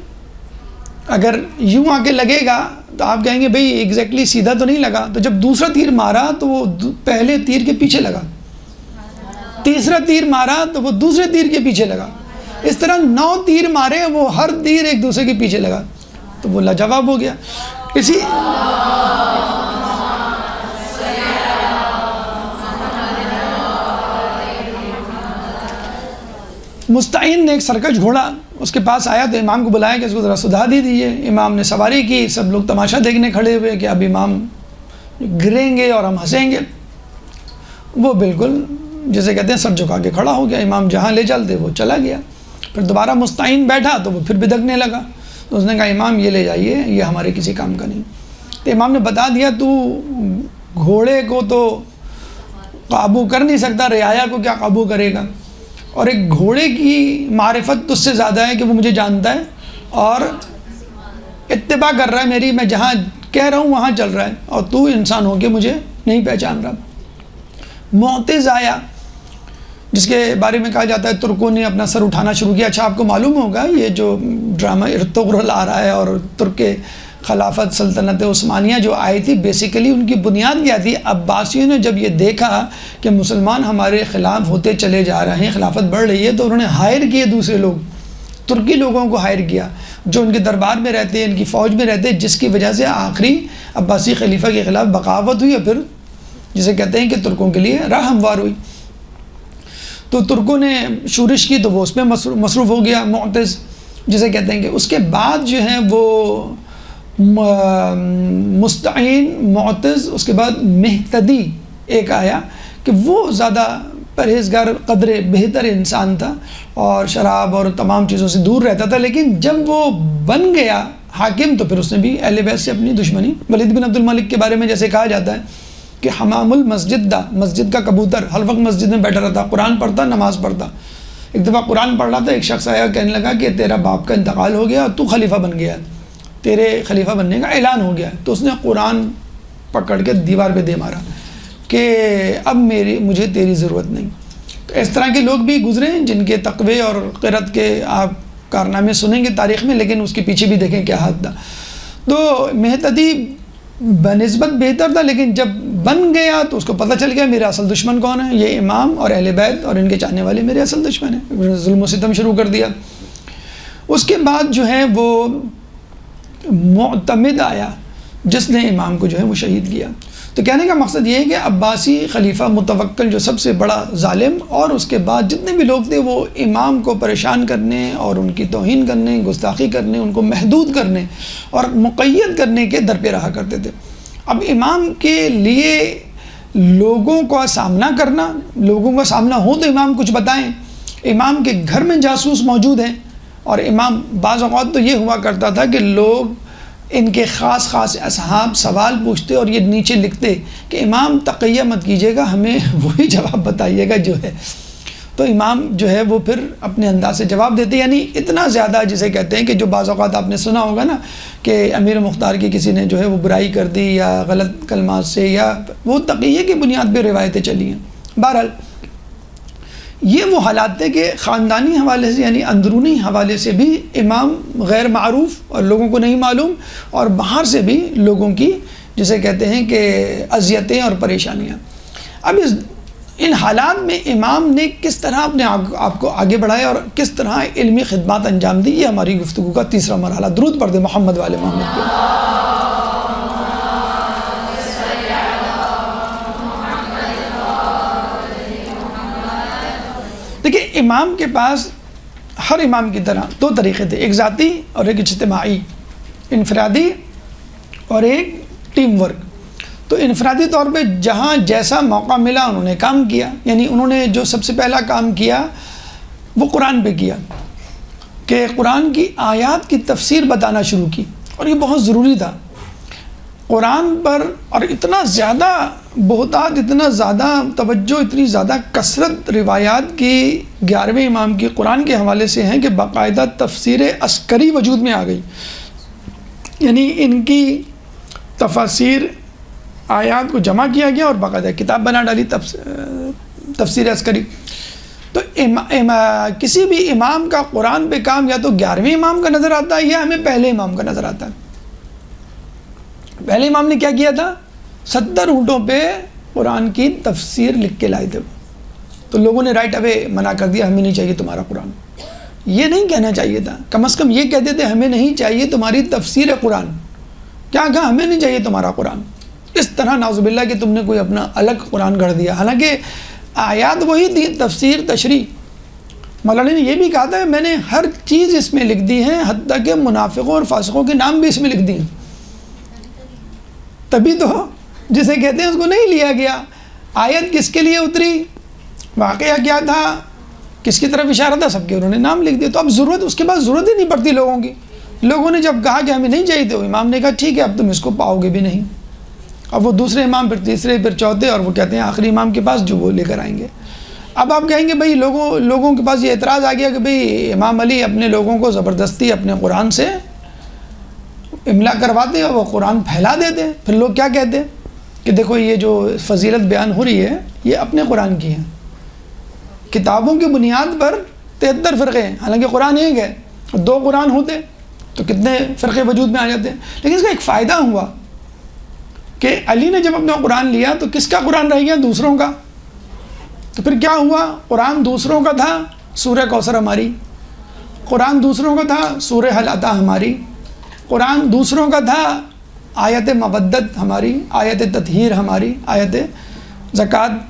اگر یوں آ کے لگے گا تو آپ کہیں گے بھئی ایگزیکٹلی سیدھا تو نہیں لگا. تو جب دوسرا تیر مارا تو وہ پہلے تیر کے پیچھے لگا، تیسرا تیر مارا تو وہ دوسرے تیر کے پیچھے لگا. اس طرح 9 تیر مارے، وہ ہر تیر ایک دوسرے کے پیچھے لگا. تو وہ لاجواب ہو گیا. اسی مستعین نے ایک سرکش گھوڑا اس کے پاس آیا تو امام کو بلایا کہ اس کو ذرا سدھا دیجیے. امام نے سواری کی، سب لوگ تماشا دیکھنے کھڑے ہوئے کہ اب امام گریں گے اور ہم ہنسیں گے. وہ بالکل جسے کہتے ہیں سر جھکا کے کھڑا ہو گیا. امام جہاں لے چلتے وہ چلا گیا. پھر دوبارہ مستعین بیٹھا تو وہ پھر بدکنے لگا. تو اس نے کہا امام یہ لے جائیے، یہ ہمارے کسی کام کا نہیں۔ تو امام نے بتا دیا تو گھوڑے کو تو قابو کر نہیں سکتا، رعایا کو کیا قابو کرے گا، اور ایک گھوڑے کی معرفت تجھ سے زیادہ ہے کہ وہ مجھے جانتا ہے اور اتباع کر رہا ہے میری، میں جہاں کہہ رہا ہوں وہاں چل رہا ہے، اور تو انسان ہو کے مجھے نہیں پہچان رہا۔ معتز آیا، جس کے بارے میں کہا جاتا ہے ترکوں نے اپنا سر اٹھانا شروع کیا۔ اچھا آپ کو معلوم ہوگا یہ جو ڈرامہ ارطغرل آ رہا ہے اور ترک خلافت سلطنت عثمانیہ جو آئی تھی، بیسیکلی ان کی بنیاد کیا تھی؟ عباسیوں نے جب یہ دیکھا کہ مسلمان ہمارے خلاف ہوتے چلے جا رہے ہیں، خلافت بڑھ رہی ہے، تو انہوں نے ہائر کیے دوسرے لوگ، ترکی لوگوں کو ہائر کیا جو ان کے دربار میں رہتے ہیں، ان کی فوج میں رہتے ہیں، جس کی وجہ سے آخری عباسی خلیفہ کے خلاف بغاوت ہوئی، اور پھر جسے کہتے ہیں کہ ترکوں کے لیے راہ ہموار ہوئی۔ تو ترکوں نے شورش کی تو وہ اس میں مصروف ہو گیا معتز، جسے کہتے ہیں کہ اس کے بعد جو ہے وہ مستعین، معتز، اس کے بعد مہتدی ایک آیا کہ وہ زیادہ پرہیزگار، قدر بہتر انسان تھا اور شراب اور تمام چیزوں سے دور رہتا تھا، لیکن جب وہ بن گیا حاکم تو پھر اس نے بھی اہل بیت سے اپنی دشمنی۔ ولید بن عبد الملک کے بارے میں جیسے کہا جاتا ہے کہ حمام المسجد دا، مسجد کا کبوتر، ہر وقت مسجد میں بیٹھا رہتا، قرآن پڑھتا، نماز پڑھتا۔ ایک دفعہ قرآن پڑھ رہا تھا، ایک شخص آیا کہنے لگا کہ تیرا باپ کا انتقال ہو گیا اور تو خلیفہ بن گیا، تیرے خلیفہ بننے کا اعلان ہو گیا۔ تو اس نے قرآن پکڑ کے دیوار پہ دے مارا کہ اب مجھے تیری ضرورت نہیں۔ تو اس طرح کے لوگ بھی گزرے ہیں جن کے تقوی اور قرت کے آپ کارنامے سنیں گے تاریخ میں، لیکن اس کے پیچھے بھی دیکھیں کیا حد تھا۔ تو مہتدی بنسبت بہتر تھا، لیکن جب بن گیا تو اس کو پتہ چل گیا میرا اصل دشمن کون ہے، یہ امام اور اہل بیت اور ان کے چاہنے والے میرے اصل دشمن ہیں، ظلم و ستم شروع کر دیا۔ اس کے بعد جو ہے وہ معتمد آیا جس نے امام کو جو ہے وہ شہید کیا۔ تو کہنے کا مقصد یہ ہے کہ عباسی خلیفہ متوکل جو سب سے بڑا ظالم، اور اس کے بعد جتنے بھی لوگ تھے وہ امام کو پریشان کرنے اور ان کی توہین کرنے، گستاخی کرنے، ان کو محدود کرنے اور مقید کرنے کے در پہ رہا کرتے تھے۔ اب امام کے لیے لوگوں کا سامنا کرنا، لوگوں کا سامنا ہو تو امام کچھ بتائیں، امام کے گھر میں جاسوس موجود ہیں، اور امام بعض اوقات تو یہ ہوا کرتا تھا کہ لوگ ان کے خاص اصحاب سوال پوچھتے اور یہ نیچے لکھتے کہ امام تقیہ مت کیجیے گا، ہمیں وہی جواب بتائیے گا جو ہے۔ تو امام جو ہے وہ پھر اپنے انداز سے جواب دیتے، یعنی اتنا زیادہ جسے کہتے ہیں کہ جو بعض اوقات آپ نے سنا ہوگا نا کہ امیر مختار کی کسی نے جو ہے وہ برائی کر دی یا غلط کلمات سے، یا وہ تقیہ کی بنیاد پہ روایتیں چلی ہیں۔ بہرحال یہ وہ حالات تھے کہ خاندانی حوالے سے یعنی اندرونی حوالے سے بھی امام غیر معروف اور لوگوں کو نہیں معلوم، اور باہر سے بھی لوگوں کی جسے کہتے ہیں کہ اذیتیں اور پریشانیاں۔ اب ان حالات میں امام نے کس طرح اپنے آپ کو آگے بڑھایا اور کس طرح علمی خدمات انجام دی، یہ ہماری گفتگو کا تیسرا مرحلہ۔ درود پڑھ دیں محمد والے محمد پہ۔ دیکھیں امام کے پاس ہر امام کی طرح دو طریقے تھے، ایک ذاتی اور ایک اجتماعی، انفرادی اور ایک ٹیم ورک۔ تو انفرادی طور پہ جہاں جیسا موقع ملا انہوں نے کام کیا، یعنی انہوں نے جو سب سے پہلا کام کیا وہ قرآن پہ کیا کہ قرآن کی آیات کی تفسیر بتانا شروع کی، اور یہ بہت ضروری تھا قرآن پر، اور اتنا زیادہ بہتات، اتنا زیادہ توجہ، اتنی زیادہ کثرت روایات کی 11ویں امام کی قرآن کے حوالے سے ہیں کہ باقاعدہ تفسیر عسکری وجود میں آ گئی، یعنی ان کی تفاسیر آیات کو جمع کیا گیا اور باقاعدہ کتاب بنا ڈالی تفسیر عسکری۔ تو کسی بھی امام کا قرآن پہ کام یا تو 11ویں امام کا نظر آتا ہے یا ہمیں پہلے امام کا نظر آتا ہے۔ پہلے امام نے کیا کیا تھا؟ 70 اونٹوں پہ قرآن کی تفسیر لکھ کے لائے تھے، تو لوگوں نے رائٹ اوے منع کر دیا، ہمیں نہیں چاہیے تمہارا قرآن۔ یہ نہیں کہنا چاہیے تھا، کم از کم یہ کہتے تھے ہمیں نہیں چاہیے تمہاری تفسیر قرآن، کیا کہا؟ ہمیں نہیں چاہیے تمہارا قرآن۔ اس طرح نعوذ باللہ کہ تم نے کوئی اپنا الگ قرآن گڑھ دیا، حالانکہ آیات وہی تھی، تفسیر تشریح۔ مولانا نے یہ بھی کہا تھا میں نے ہر چیز اس میں لکھ دی ہے، حتیٰ کہ منافقوں اور فاسقوں کے نام بھی اس میں لکھ دیے، تبھی تو جسے کہتے ہیں اس کو نہیں لیا گیا۔ آیت کس کے لیے اتری، واقعہ کیا تھا، کس کی طرف اشارہ تھا، سب کے انہوں نے نام لکھ دیے۔ تو اب ضرورت، اس کے بعد ضرورت ہی نہیں پڑتی لوگوں کی، لوگوں نے جب کہا کہ ہمیں نہیں چاہیے تو امام نے کہا ٹھیک ہے اب تم اس کو پاؤ گے بھی نہیں. اب وہ دوسرے امام پھر تیسرے پھر چوتھے اور وہ کہتے ہیں آخری امام کے پاس جو وہ لے کر آئیں گے. اب آپ کہیں گے بھائی لوگوں کے پاس یہ اعتراض آ گیا کہ بھئی امام علی اپنے لوگوں کو زبردستی اپنے قرآن سے املا کرواتے ہیں اور وہ قرآن پھیلا دیتے ہیں. پھر لوگ کیا کہتے ہیں کہ دیکھو یہ جو فضیلت بیان ہو رہی ہے یہ اپنے قرآن کی ہے. کتابوں کی بنیاد پر 73 فرقے ہیں، حالانکہ قرآن ایک ہے. 2 قرآن ہوتے تو کتنے فرقے وجود میں آ جاتے ہیں. لیکن اس کا ایک فائدہ ہوا کہ علی نے جب اپنا قرآن لیا تو کس کا قرآن رہ گیا؟ دوسروں کا. تو پھر کیا ہوا؟ قرآن دوسروں کا تھا سورہ کوثر ہماری، قرآن دوسروں کا تھا سورہ حل عطا ہماری، قرآن دوسروں کا تھا آیت مودت ہماری، آیت تطہیر ہماری، آیت زکوٰۃ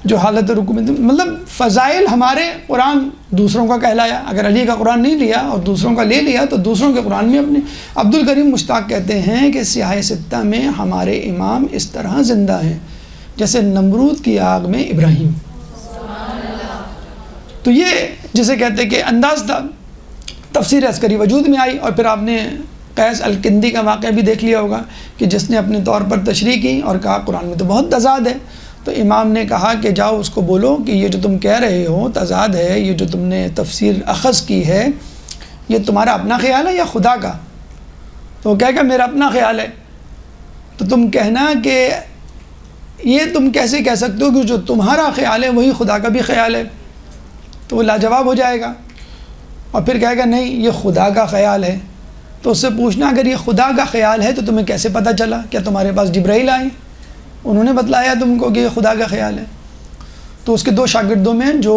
جو حالت رکوع میں، مطلب فضائل ہمارے قرآن دوسروں کا کہلایا. اگر علی کا قرآن نہیں لیا اور دوسروں کا لے لیا تو دوسروں کے قرآن میں اپنے. عبد الکریم مشتاق کہتے ہیں کہ سیاہ ستہ میں ہمارے امام اس طرح زندہ ہیں جیسے نمرود کی آگ میں ابراہیم. تو یہ جسے کہتے ہیں کہ انداز تھا. تفسیر عسکری وجود میں آئی اور پھر آپ نے قیس الکندی کا واقعہ بھی دیکھ لیا ہوگا کہ جس نے اپنے طور پر تشریح کی اور کہا قرآن میں تو بہت تضاد ہے. تو امام نے کہا کہ جاؤ اس کو بولو کہ یہ جو تم کہہ رہے ہو تضاد ہے، یہ جو تم نے تفسیر اخذ کی ہے یہ تمہارا اپنا خیال ہے یا خدا کا؟ تو وہ کہے گا میرا اپنا خیال ہے. تو تم کہنا کہ یہ تم کیسے کہہ سکتے ہو کہ جو تمہارا خیال ہے وہی خدا کا بھی خیال ہے؟ تو وہ لاجواب ہو جائے گا اور پھر کہے گا نہیں یہ خدا کا خیال ہے. تو اس سے پوچھنا اگر یہ خدا کا خیال ہے تو تمہیں کیسے پتہ چلا؟ کیا تمہارے پاس جبرائیل آئے انہوں نے بتلایا تم کو کہ یہ خدا کا خیال ہے؟ تو اس کے 2 شاگردوں میں جو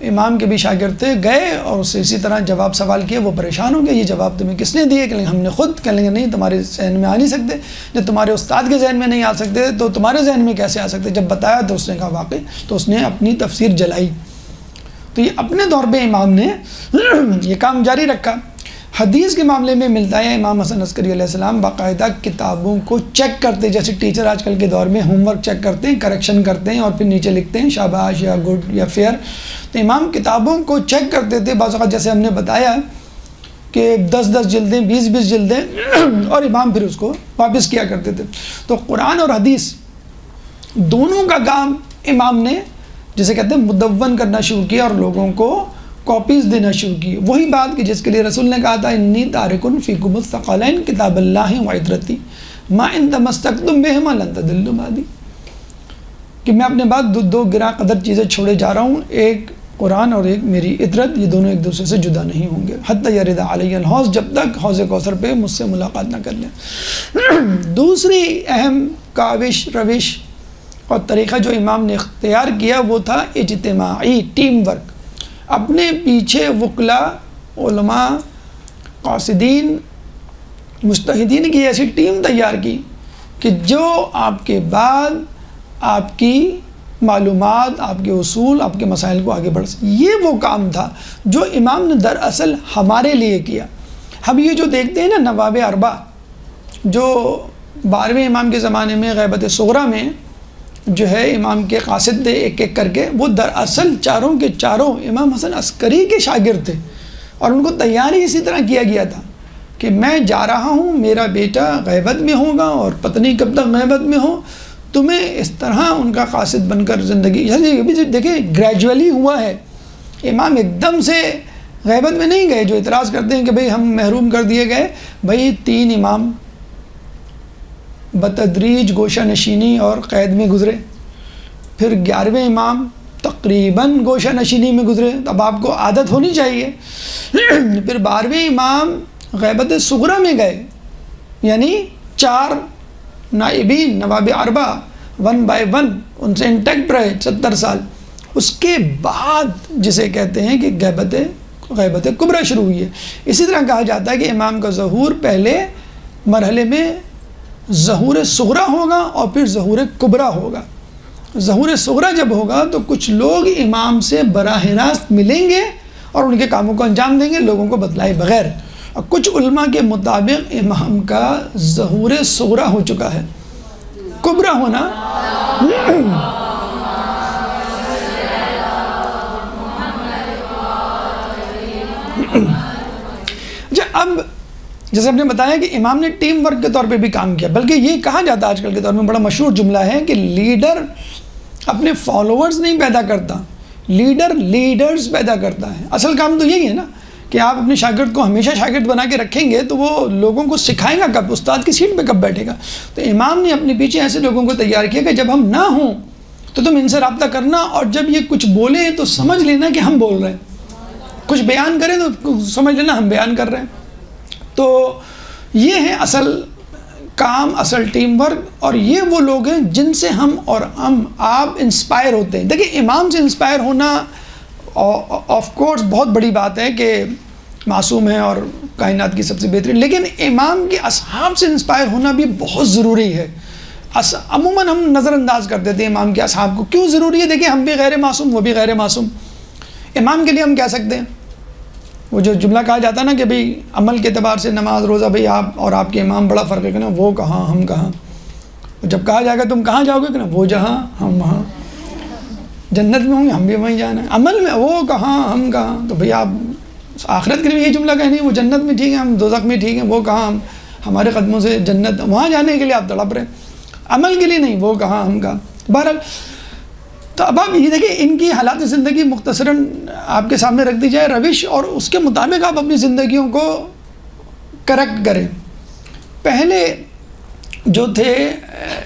امام کے بھی شاگرد تھے گئے اور اس سے اسی طرح جواب سوال کیا. وہ پریشان ہو گئے یہ جواب تمہیں کس نے دیے؟ کہ ہم نے خود. کہہ لیں گے نہیں تمہارے ذہن میں آ نہیں سکتے، جب تمہارے استاد کے ذہن میں نہیں آ سکتے تو تمہارے ذہن میں کیسے آ سکتے؟ جب بتایا تو اس نے کہا واقعی. تو اس نے اپنی تفسیر جلائی. تو یہ اپنے طور پہ امام نے یہ کام جاری رکھا. حدیث کے معاملے میں ملتا ہے امام حسن عسکری علیہ السلام باقاعدہ کتابوں کو چیک کرتے، جیسے ٹیچر آج کل کے دور میں ہوم ورک چیک کرتے ہیں، کریکشن کرتے ہیں اور پھر نیچے لکھتے ہیں شاباش یا گڈ یا فیئر. تو امام کتابوں کو چیک کرتے تھے. بعض اوقات جیسے ہم نے بتایا کہ 10 جلدیں 20 جلدیں اور امام پھر اس کو واپس کیا کرتے تھے. تو قرآن اور حدیث دونوں کا کام امام نے جسے کہتے ہیں مدون کرنا شروع کیا اور لوگوں کو کاپیز دینا شروع کی. وہی بات کہ جس کے لیے رسول نے کہا تھا انی تارکن فیکم الثقلین کتاب اللہ و عترتی ما ان تمسکتم بہما لن تضلوا بعدی، کہ میں اپنے بعد 2 گراں قدر چیزیں چھوڑے جا رہا ہوں، ایک قرآن اور ایک میری عطرت، یہ دونوں ایک دوسرے سے جدا نہیں ہوں گے حتی یرد علی الحوض، جب تک حوض کوثر پہ مجھ سے ملاقات نہ کر لیں. دوسری اہم کاوش روش اور طریقہ جو امام نے اختیار کیا وہ تھا اجتماعی ٹیم ورک. اپنے پیچھے وکلاء، علماء، قاصدین، مجتہدین کی ایسی ٹیم تیار کی کہ جو آپ کے بعد آپ کی معلومات، آپ کے اصول، آپ کے مسائل کو آگے بڑھ سکے. یہ وہ کام تھا جو امام نے دراصل ہمارے لیے کیا. ہم یہ جو دیکھتے ہیں نا نواب اربع جو 12ویں امام کے زمانے میں غیبت صغریٰ میں جو ہے امام کے قاصد تھے ایک ایک کر کے، وہ دراصل چاروں کے چاروں امام حسن عسکری کے شاگرد تھے اور ان کو تیاری اسی طرح کیا گیا تھا کہ میں جا رہا ہوں، میرا بیٹا غیبت میں ہوگا اور پتنی کب تک غیبت میں ہو، تمہیں اس طرح ان کا قاصد بن کر زندگی. یہ بھی دیکھیں گریجولی ہوا ہے. امام ایک دم سے غیبت میں نہیں گئے. جو اعتراض کرتے ہیں کہ بھئی ہم محروم کر دیے گئے، بھئی 3 امام بتدریج گوشہ نشینی اور قید میں گزرے، پھر 11ویں امام تقریباً گوشہ نشینی میں گزرے. اب آپ کو عادت ہونی چاہیے. پھر 12ویں امام غیبت صغریٰ میں گئے، یعنی 4 نائبین نواب اربع 1 بائی 1 ان سے انٹیکٹ رہے 70 سال. اس کے بعد جسے کہتے ہیں کہ غیبت کبریٰ شروع ہوئی ہے. اسی طرح کہا جاتا ہے کہ امام کا ظہور پہلے مرحلے میں ظہور صغریٰ ہوگا اور پھر ظہور کبریٰ ہوگا. ظہور صغریٰ جب ہوگا تو کچھ لوگ امام سے براہ راست ملیں گے اور ان کے کاموں کو انجام دیں گے لوگوں کو بتلائے بغیر. اور کچھ علماء کے مطابق امام کا ظہور صغریٰ ہو چکا ہے. کبریٰ ہونا اب جیسے ہم نے بتایا کہ امام نے ٹیم ورک کے طور پہ بھی کام کیا، بلکہ یہ کہا جاتا ہے آج کل کے دور میں، بڑا مشہور جملہ ہے کہ لیڈر اپنے فالوورز نہیں پیدا کرتا، لیڈر لیڈرز پیدا کرتا ہے۔ اصل کام تو یہی ہے نا کہ آپ اپنے شاگرد کو ہمیشہ شاگرد بنا کے رکھیں گے تو وہ لوگوں کو سکھائے گا کب، استاد کی سیٹ پہ کب بیٹھے گا۔ تو امام نے اپنے پیچھے ایسے لوگوں کو تیار کیا کہ جب ہم نہ ہوں تو تم ان سے رابطہ کرنا، اور جب یہ کچھ بولیں تو سمجھ لینا کہ ہم بول رہے ہیں، کچھ بیان کریں تو سمجھ لینا ہم بیان کر رہے ہیں۔ تو یہ ہے اصل کام، اصل ٹیم ورک، اور یہ وہ لوگ ہیں جن سے ہم اور آپ انسپائر ہوتے ہیں۔ دیکھیں امام سے انسپائر ہونا آف کورس بہت بڑی بات ہے کہ معصوم ہے اور کائنات کی سب سے بہترین، لیکن امام کے اصحاب سے انسپائر ہونا بھی بہت ضروری ہے۔ عموماً ہم نظر انداز کر دیتے ہیں امام کے اصحاب کو، کیوں ضروری ہے؟ دیکھیں ہم بھی غیر معصوم، وہ بھی غیر معصوم۔ امام کے لیے ہم کہہ سکتے ہیں، وہ جو جملہ کہا جاتا ہے نا کہ بھئی عمل کے اعتبار سے نماز روزہ بھئی آپ اور آپ کے امام بڑا فرق ہے کہ نا، وہ کہاں ہم کہاں۔ جب کہا جائے گا تم کہاں جاؤ گے کہ نا، وہ جہاں ہم وہاں، جنت میں ہوں گے ہم بھی وہیں جانا ہے، عمل میں وہ کہاں ہم کہاں۔ تو بھئی آپ آخرت کے لیے یہ جملہ کہنے، وہ جنت میں ٹھیک ہے ہم دوزخ میں ٹھیک ہیں، وہ کہاں ہم، ہمارے قدموں سے جنت، وہاں جانے کے لیے آپ تڑپ رہے ہیں، عمل کے لیے نہیں، وہ کہاں ہم کہاں۔ بہرحال تو اب آپ یہ دیکھیں ان کی حالات زندگی مختصراً آپ کے سامنے رکھ دی جائے، روش اور اس کے مطابق آپ اپنی زندگیوں کو کریکٹ کریں۔ پہلے جو تھے،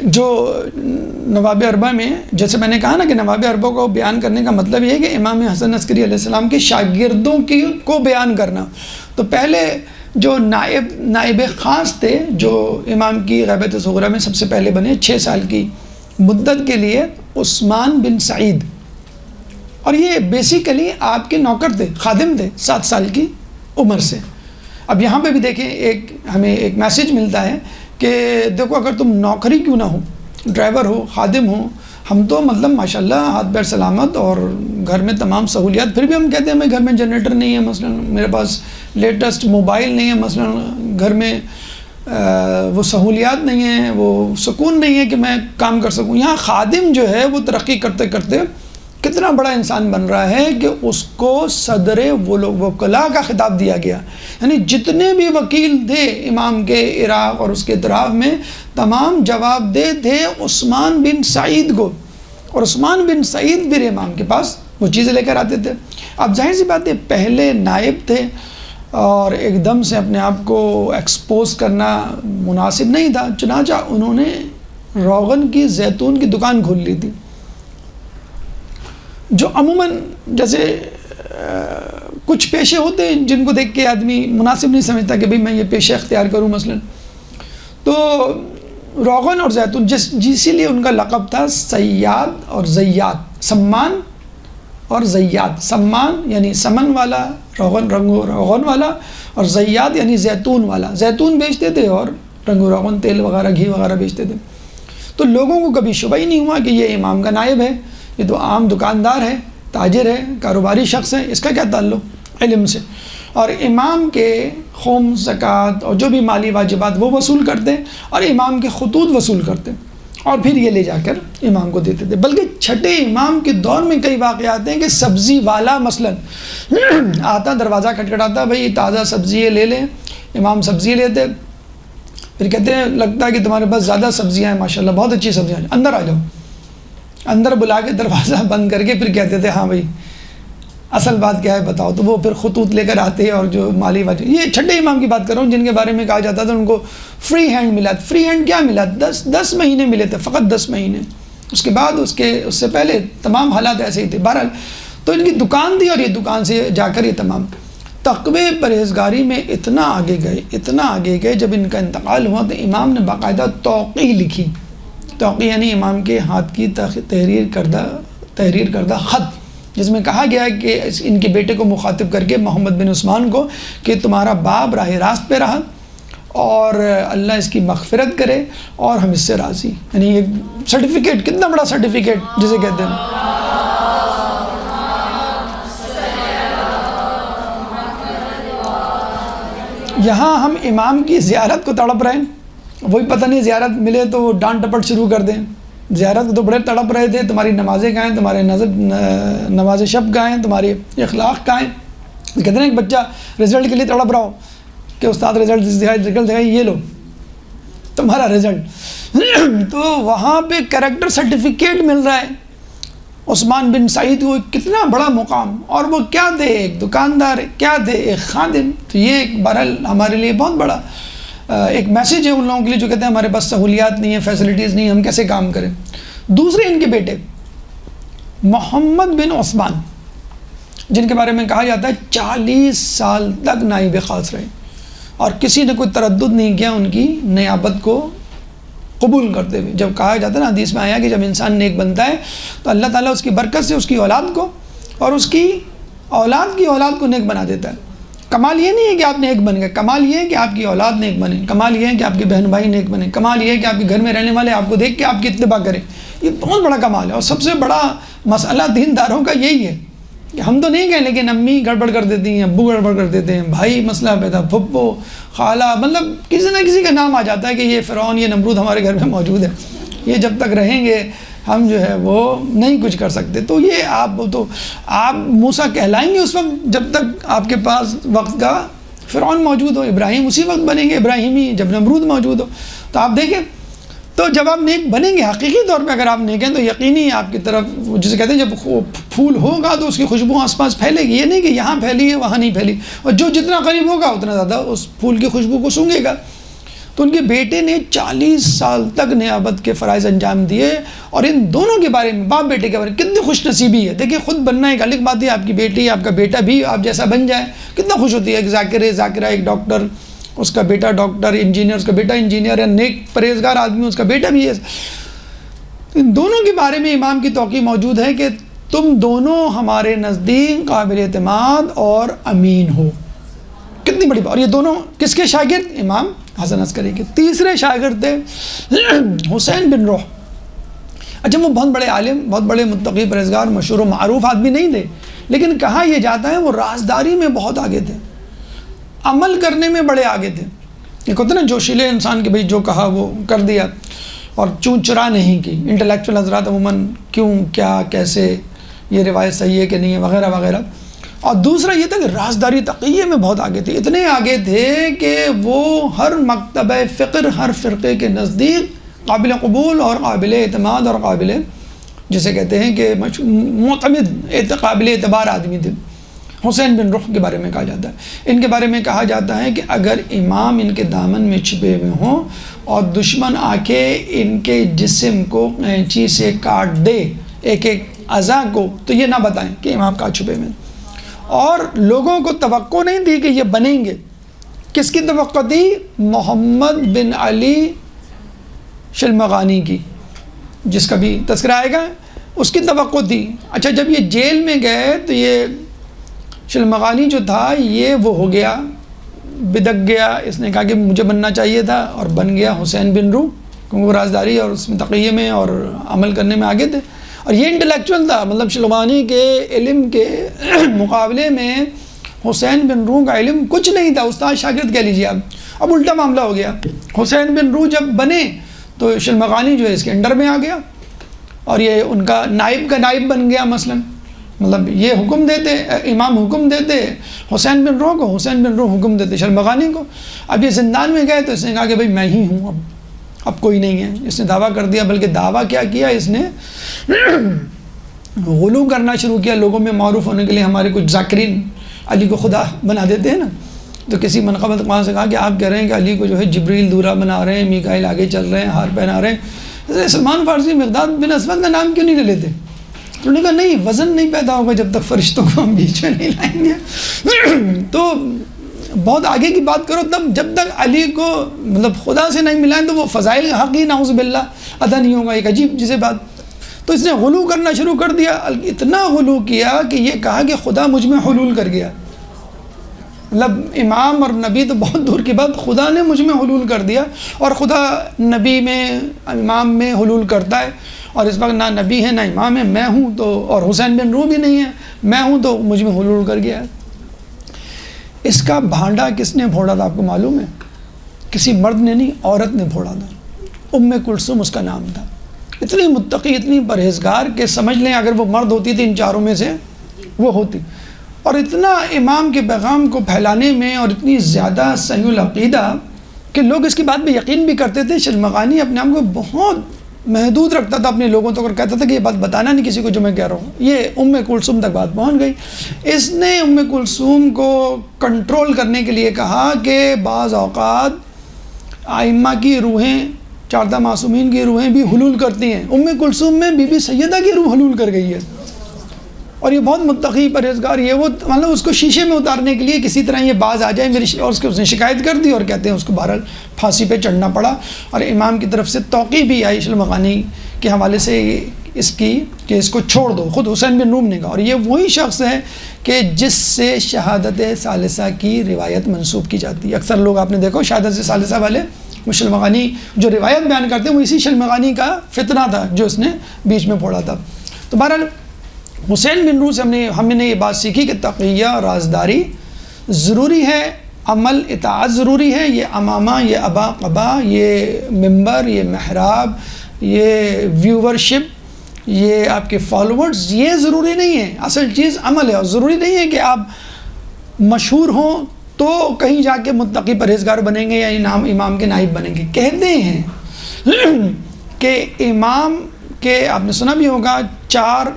جو نواب اربع میں، جیسے میں نے کہا نا کہ نواب اربع کو بیان کرنے کا مطلب یہ ہے کہ امام حسن عسکری علیہ السلام کے شاگردوں کو بیان کرنا۔ تو پہلے جو نائب خاص تھے، جو امام کی غیبت صغریٰ میں سب سے پہلے بنے 6 سال کی مدت کے لیے، عثمان بن سعید، اور یہ بیسیکلی آپ کے نوکر تھے، خادم تھے 7 سال کی عمر سے۔ اب یہاں پہ بھی دیکھیں ہمیں ایک میسیج ملتا ہے کہ دیکھو اگر تم نوکری کیوں نہ ہو، ڈرائیور ہو، خادم ہو، ہم تو مطلب ماشاءاللہ ہاتھ پیر سلامت اور گھر میں تمام سہولیات، پھر بھی ہم کہتے ہیں ہمیں گھر میں جنریٹر نہیں ہے، مثلا میرے پاس لیٹسٹ موبائل نہیں ہے، مثلا گھر میں وہ سہولیات نہیں ہیں، وہ سکون نہیں ہے کہ میں کام کر سکوں۔ یہاں خادم جو ہے وہ ترقی کرتے کرتے کتنا بڑا انسان بن رہا ہے کہ اس کو صدر وکلاء کا خطاب دیا گیا، یعنی جتنے بھی وکیل تھے امام کے عراق اور اس کے اطراف میں، تمام جواب دہ تھے عثمان بن سعید کو، اور عثمان بن سعید پھر امام کے پاس وہ چیزیں لے کر آتے تھے۔ اب ظاہر سی بات ہے پہلے نائب تھے اور ایک دم سے اپنے آپ کو ایکسپوز کرنا مناسب نہیں تھا، چنانچہ انہوں نے روغن کی زیتون کی دکان کھول لی تھی، جو عموماً جیسے کچھ پیشے ہوتے ہیں جن کو دیکھ کے آدمی مناسب نہیں سمجھتا کہ بھئی میں یہ پیشہ اختیار کروں، مثلا تو روغن اور زیتون، اسی لیے ان کا لقب تھا صیاد اور زیات، سمان اور زیات۔ سمان یعنی سمن والا، روغن روغن والا، اور زیات یعنی زیتون والا، زیتون بیچتے تھے اور رنگ و روغن تیل وغیرہ گھی وغیرہ بیچتے تھے۔ تو لوگوں کو کبھی شبہ ہی نہیں ہوا کہ یہ امام کا نائب ہے، یہ تو عام دکاندار ہے، تاجر ہے، کاروباری شخص ہے، اس کا کیا تعلق علم سے۔ اور امام کے خم، زکوٰۃ اور جو بھی مالی واجبات وہ وصول کرتے اور امام کے خطوط وصول کرتے، اور پھر یہ لے جا کر امام کو دیتے تھے۔ بلکہ چھٹے امام کے دور میں کئی واقعات ہیں کہ سبزی والا مثلا آتا، دروازہ کھٹکھٹاتا، بھائی تازہ سبزی لے لیں، امام سبزی لیتے، پھر کہتے ہیں لگتا ہے کہ تمہارے پاس زیادہ سبزیاں ہیں، ماشاءاللہ بہت اچھی سبزیاں ہیں، اندر آ جاؤ۔ اندر بلا کے دروازہ بند کر کے پھر کہتے تھے ہاں بھائی اصل بات کیا ہے بتاؤ، تو وہ پھر خطوط لے کر آتے، اور جو مالی واجب، یہ چھٹے امام کی بات کر رہا ہوں جن کے بارے میں کہا جاتا تھا ان کو فری ہینڈ ملا۔ فری ہینڈ کیا ملا؟ 10 مہینے ملے تھے، فقط 10 مہینے، اس کے بعد اس سے پہلے تمام حالات ایسے ہی تھے۔ بہرحال تو ان کی دکان تھی، اور یہ دکان سے جا کر یہ تمام تقوی پرہیزگاری میں اتنا آگے گئے، جب ان کا انتقال ہوا تو امام نے باقاعدہ توقیع لکھی۔ توقیع یعنی امام کے ہاتھ کی تحریر کردہ خط، جس میں کہا گیا کہ ان کے بیٹے کو مخاطب کر کے محمد بن عثمان کو کہ تمہارا باپ راہ راست پہ رہا اور اللہ اس کی مغفرت کرے اور ہم اس سے راضی، یعنی ایک سرٹیفکیٹ، کتنا بڑا سرٹیفکیٹ جسے کہتے ہیں۔ یہاں ہم امام کی زیارت کو تڑپ رہے ہیں، وہی پتہ نہیں زیارت ملے تو وہ ڈانٹ ٹپٹ شروع کر دیں۔ زیارت کو تو بڑے تڑپ رہے تھے، تمہاری نمازیں کہاں ہیں، تمہارے نماز شب کہاں ہیں، تمہارے اخلاق کہاں ہیں۔ کہتے ہیں ایک بچہ رزلٹ کے لیے تڑپ رہا ہو کہ استاد رزلٹ دکھائے یہ لو تمہارا رزلٹ تو وہاں پہ کریکٹر سرٹیفکیٹ مل رہا ہے عثمان بن سعید کو، کتنا بڑا مقام، اور وہ کیا دے، ایک دکاندار ہے، کیا دے، ایک خادم. تو یہ ایک بہرحال ہمارے لیے بہت بڑا ایک میسیج ہے ان لوگوں کے لیے جو کہتے ہیں ہمارے پاس سہولیات نہیں ہیں، فیسلٹیز نہیں ہیں، ہم کیسے کام کریں. دوسرے ان کے بیٹے محمد بن عثمان، جن کے بارے میں کہا جاتا ہے 40 سال تک نائب خاص رہے اور کسی نے کوئی تردد نہیں کیا ان کی نیابت کو قبول کرتے ہوئے. جب کہا جاتا ہے نا، حدیث میں آیا کہ جب انسان نیک بنتا ہے تو اللہ تعالیٰ اس کی برکت سے اس کی اولاد کو اور اس کی اولاد کی اولاد کو نیک بنا دیتا ہے. کمال یہ نہیں ہے کہ آپ نیک بن گئے، کمال یہ ہے کہ آپ کی اولاد نیک بنے، کمال یہ ہے کہ آپ کے بہن بھائی نیک بنے، کمال یہ ہے کہ آپ کے گھر میں رہنے والے آپ کو دیکھ کے آپ کی اتباع کریں. یہ بہت بڑا کمال ہے، اور سب سے بڑا مسئلہ دینداروں کا یہی ہے کہ ہم تو نہیں کہیں لیکن امی گڑبڑ کر دیتی ہیں، ابو گڑبڑ کر دیتے ہیں، بھائی مسئلہ پیدا، پھپھو، خالہ، مطلب کسی نہ کسی کا نام آ جاتا ہے کہ یہ فرعون، یہ نمرود ہمارے گھر میں موجود ہے، یہ جب تک رہیں گے ہم جو ہے وہ نہیں کچھ کر سکتے. تو یہ آپ موسیٰ کہلائیں گے اس وقت جب تک آپ کے پاس وقت کا فرعون موجود ہو. ابراہیم اسی وقت بنیں گے ابراہیمی جب نمرود موجود ہو. تو آپ دیکھیں، تو جب آپ نیک بنیں گے حقیقی طور پہ اگر آپ نیک ہیں تو یقینی آپ کی طرف، جسے کہتے ہیں جب پھول ہوگا تو اس کی خوشبو آس پاس پھیلے گی. یہ نہیں کہ یہاں پھیلی ہے وہاں نہیں پھیلی، اور جو جتنا قریب ہوگا اتنا زیادہ اس پھول کی خوشبو کو سونگھے گا. تو ان کے بیٹے نے 40 سال تک نیابت کے فرائض انجام دیے، اور ان دونوں کے بارے میں، باپ بیٹے کے بارے میں کتنی خوش نصیبی ہے. دیکھیں، خود بننا ایک الگ بات ہے، آپ کی بیٹی، آپ کا بیٹا بھی آپ جیسا بن جائے کتنا خوش ہوتی ہے. ایک ذاکرہ ایک ڈاکٹر، اس کا بیٹا ڈاکٹر، انجینئر اس کا بیٹا انجینئر ہے، نیک پرہیزگار آدمی اس کا بیٹا بھی ہے. ان دونوں کے بارے میں امام کی توقیع موجود ہے کہ تم دونوں ہمارے نزدیک قابل اعتماد اور امین ہو. کتنی بڑی بات. اور یہ دونوں کس کے شاگرد؟ امام حسن عسکری کے. تیسرے شاگرد تھے حسین بن روح. اچھا، وہ بہت بڑے عالم، بہت بڑے متقی پرہیزگار، مشہور و معروف آدمی نہیں تھے، لیکن کہا یہ جاتا ہے وہ رازداری میں بہت آگے تھے، عمل کرنے میں بڑے آگے تھے. ایک ہوتا ہے نا جوشیلے انسان کے بھائی جو کہا وہ کر دیا، اور چون چرا نہیں کی. انٹلیکچوئل حضرات عموماً کیوں، کیا، کیسے، یہ روایت صحیح ہے کہ نہیں ہے، وغیرہ وغیرہ. اور دوسرا یہ تھا کہ رازداری تقیہ میں بہت آگے تھے. اتنے آگے تھے کہ وہ ہر مکتبہ فقر، ہر فرقے کے نزدیک قابل قبول اور قابل اعتماد اور قابل، جسے کہتے ہیں کہ معتمد، قابل اعتبار آدمی تھے. حسین بن رخ کے بارے میں کہا جاتا ہے، ان کے بارے میں کہا جاتا ہے کہ اگر امام ان کے دامن میں چھپے ہوئے ہوں اور دشمن آ کے ان کے جسم کو قینچی سے کاٹ دے، ایک ایک اعضاء کو، تو یہ نہ بتائیں کہ امام کہاں چھپے ہوئے. اور لوگوں کو توقع نہیں تھی کہ یہ بنیں گے. کس کی توقع تھی؟ محمد بن علی شلمغانی کی، جس کا بھی تذکرہ آئے گا، اس کی توقع تھی. اچھا، جب یہ جیل میں گئے تو یہ شلمغانی جو تھا یہ وہ ہو گیا، بدک گیا. اس نے کہا کہ مجھے بننا چاہیے تھا، اور بن گیا حسین بن روح، کیونکہ وہ رازداری اور اس میں تقیہ میں اور عمل کرنے میں آگے تھے. اور یہ انٹلیکچوئل تھا، مطلب شلمغانی کے علم کے مقابلے میں حسین بن روح کا علم کچھ نہیں تھا. استاد شاگرد کہہ لیجیے آپ. اب الٹا معاملہ ہو گیا. حسین بن روح جب بنے تو شلمغانی جو ہے اس کے انڈر میں آ گیا، اور یہ ان کا نائب کا نائب بن گیا. مثلا مطلب یہ حکم دیتے، امام حکم دیتے حسین بن روح کو، حسین بن روح حکم دیتے شلمغانی کو. اب یہ زندان میں گئے تو اس نے کہا کہ بھائی میں ہی ہوں، اب کوئی نہیں ہے. اس نے دعویٰ کر دیا، بلکہ دعویٰ کیا کیا، اس نے غلو کرنا شروع کیا لوگوں میں معروف ہونے کے لیے. ہمارے کچھ ذاکرین علی کو خدا بنا دیتے ہیں نا، تو کسی منقبت وہاں سے کہا کہ آپ کہہ رہے ہیں کہ علی کو جو ہے جبریل دورہ بنا رہے ہیں، میکائیل آگے چل رہے ہیں، ہار پہنا رہے ہیں. سلمان فارسی مقداد بن اسود کا نام کیوں نہیں لے لیتے؟ تو انہوں نے کہا نہیں، وزن نہیں پیدا ہوگا جب تک فرشتوں کو ہم بیچ میں نہیں لائیں گے. تو بہت آگے کی بات کرو، تب جب تک علی کو مطلب خدا سے نہیں ملائیں تو وہ فضائل حق ہی نعوذ باللہ ادا نہیں ہوگا. ایک عجیب جسے بات. تو اس نے غلو کرنا شروع کر دیا. اتنا غلو کیا کہ یہ کہا کہ خدا مجھ میں حلول کر گیا. مطلب امام اور نبی تو بہت دور کی بات، خدا نے مجھ میں حلول کر دیا. اور خدا نبی میں، امام میں حلول کرتا ہے، اور اس وقت نہ نبی ہے نہ امام ہے، میں ہوں تو، اور حسین بن روح بھی نہیں ہے، میں ہوں تو مجھ میں حلول کر گیا. اس کا بھانڈا کس نے پھوڑا تھا آپ کو معلوم ہے؟ کسی مرد نے نہیں، عورت نے پھوڑا تھا. ام کلثوم اس کا نام تھا. اتنی متقی، اتنی پرہیزگار کہ سمجھ لیں اگر وہ مرد ہوتی تھی ان چاروں میں سے وہ ہوتی. اور اتنا امام کے پیغام کو پھیلانے میں اور اتنی زیادہ صحیح العقیدہ کہ لوگ اس کی بات پہ یقین بھی کرتے تھے. شلمغانی اپنے آپ کو بہت محدود رکھتا تھا اپنے لوگوں تک اور کہتا تھا کہ یہ بات بتانا نہیں کسی کو جو میں کہہ رہا ہوں. یہ ام کلثوم تک بات پہنچ گئی. اس نے ام کلثوم کو کنٹرول کرنے کے لیے کہا کہ بعض اوقات ائمہ کی روحیں، چاردہ معصومین کی روحیں بھی حلول کرتی ہیں. ام کلثوم میں بی بی سیدہ کی روح حلول کر گئی ہے، اور یہ بہت متقی پرہیزگار، یہ وہ مطلب اس کو شیشے میں اتارنے کے لیے کسی طرح یہ باز آ جائے میری، اور اس نے شکایت کر دی اور کہتے ہیں اس کو بہرحال پھانسی پہ چڑھنا پڑا. اور امام کی طرف سے توقیع بھی آئی شلمغانی کے حوالے سے اس کی کہ اس کو چھوڑ دو. خود حسین بن روم نے کہا. اور یہ وہی شخص ہے کہ جس سے شہادت ثالثہ کی روایت منسوب کی جاتی ہے. اکثر لوگ آپ نے دیکھو شہادت ثالثہ والے وہ شلمغانی جو روایت بیان کرتے ہیں وہ اسی شلمغانی کا فتنہ تھا جو اس نے بیچ میں پھوڑا تھا. تو بہرحال حسین بن روم سے ہم نے یہ بات سیکھی کہ تقیہ، رازداری ضروری ہے، عمل اطاعت ضروری ہے. یہ امامہ، یہ ابا قبا، یہ ممبر، یہ محراب، یہ ویورشپ، یہ آپ کے فالوورز، یہ ضروری نہیں ہے. اصل چیز عمل ہے. اور ضروری نہیں ہے کہ آپ مشہور ہوں تو کہیں جا کے متقی پرہیزگار بنیں گے یا امام کے نائب بنیں گے. کہتے ہیں کہ امام کے آپ نے سنا بھی ہوگا 4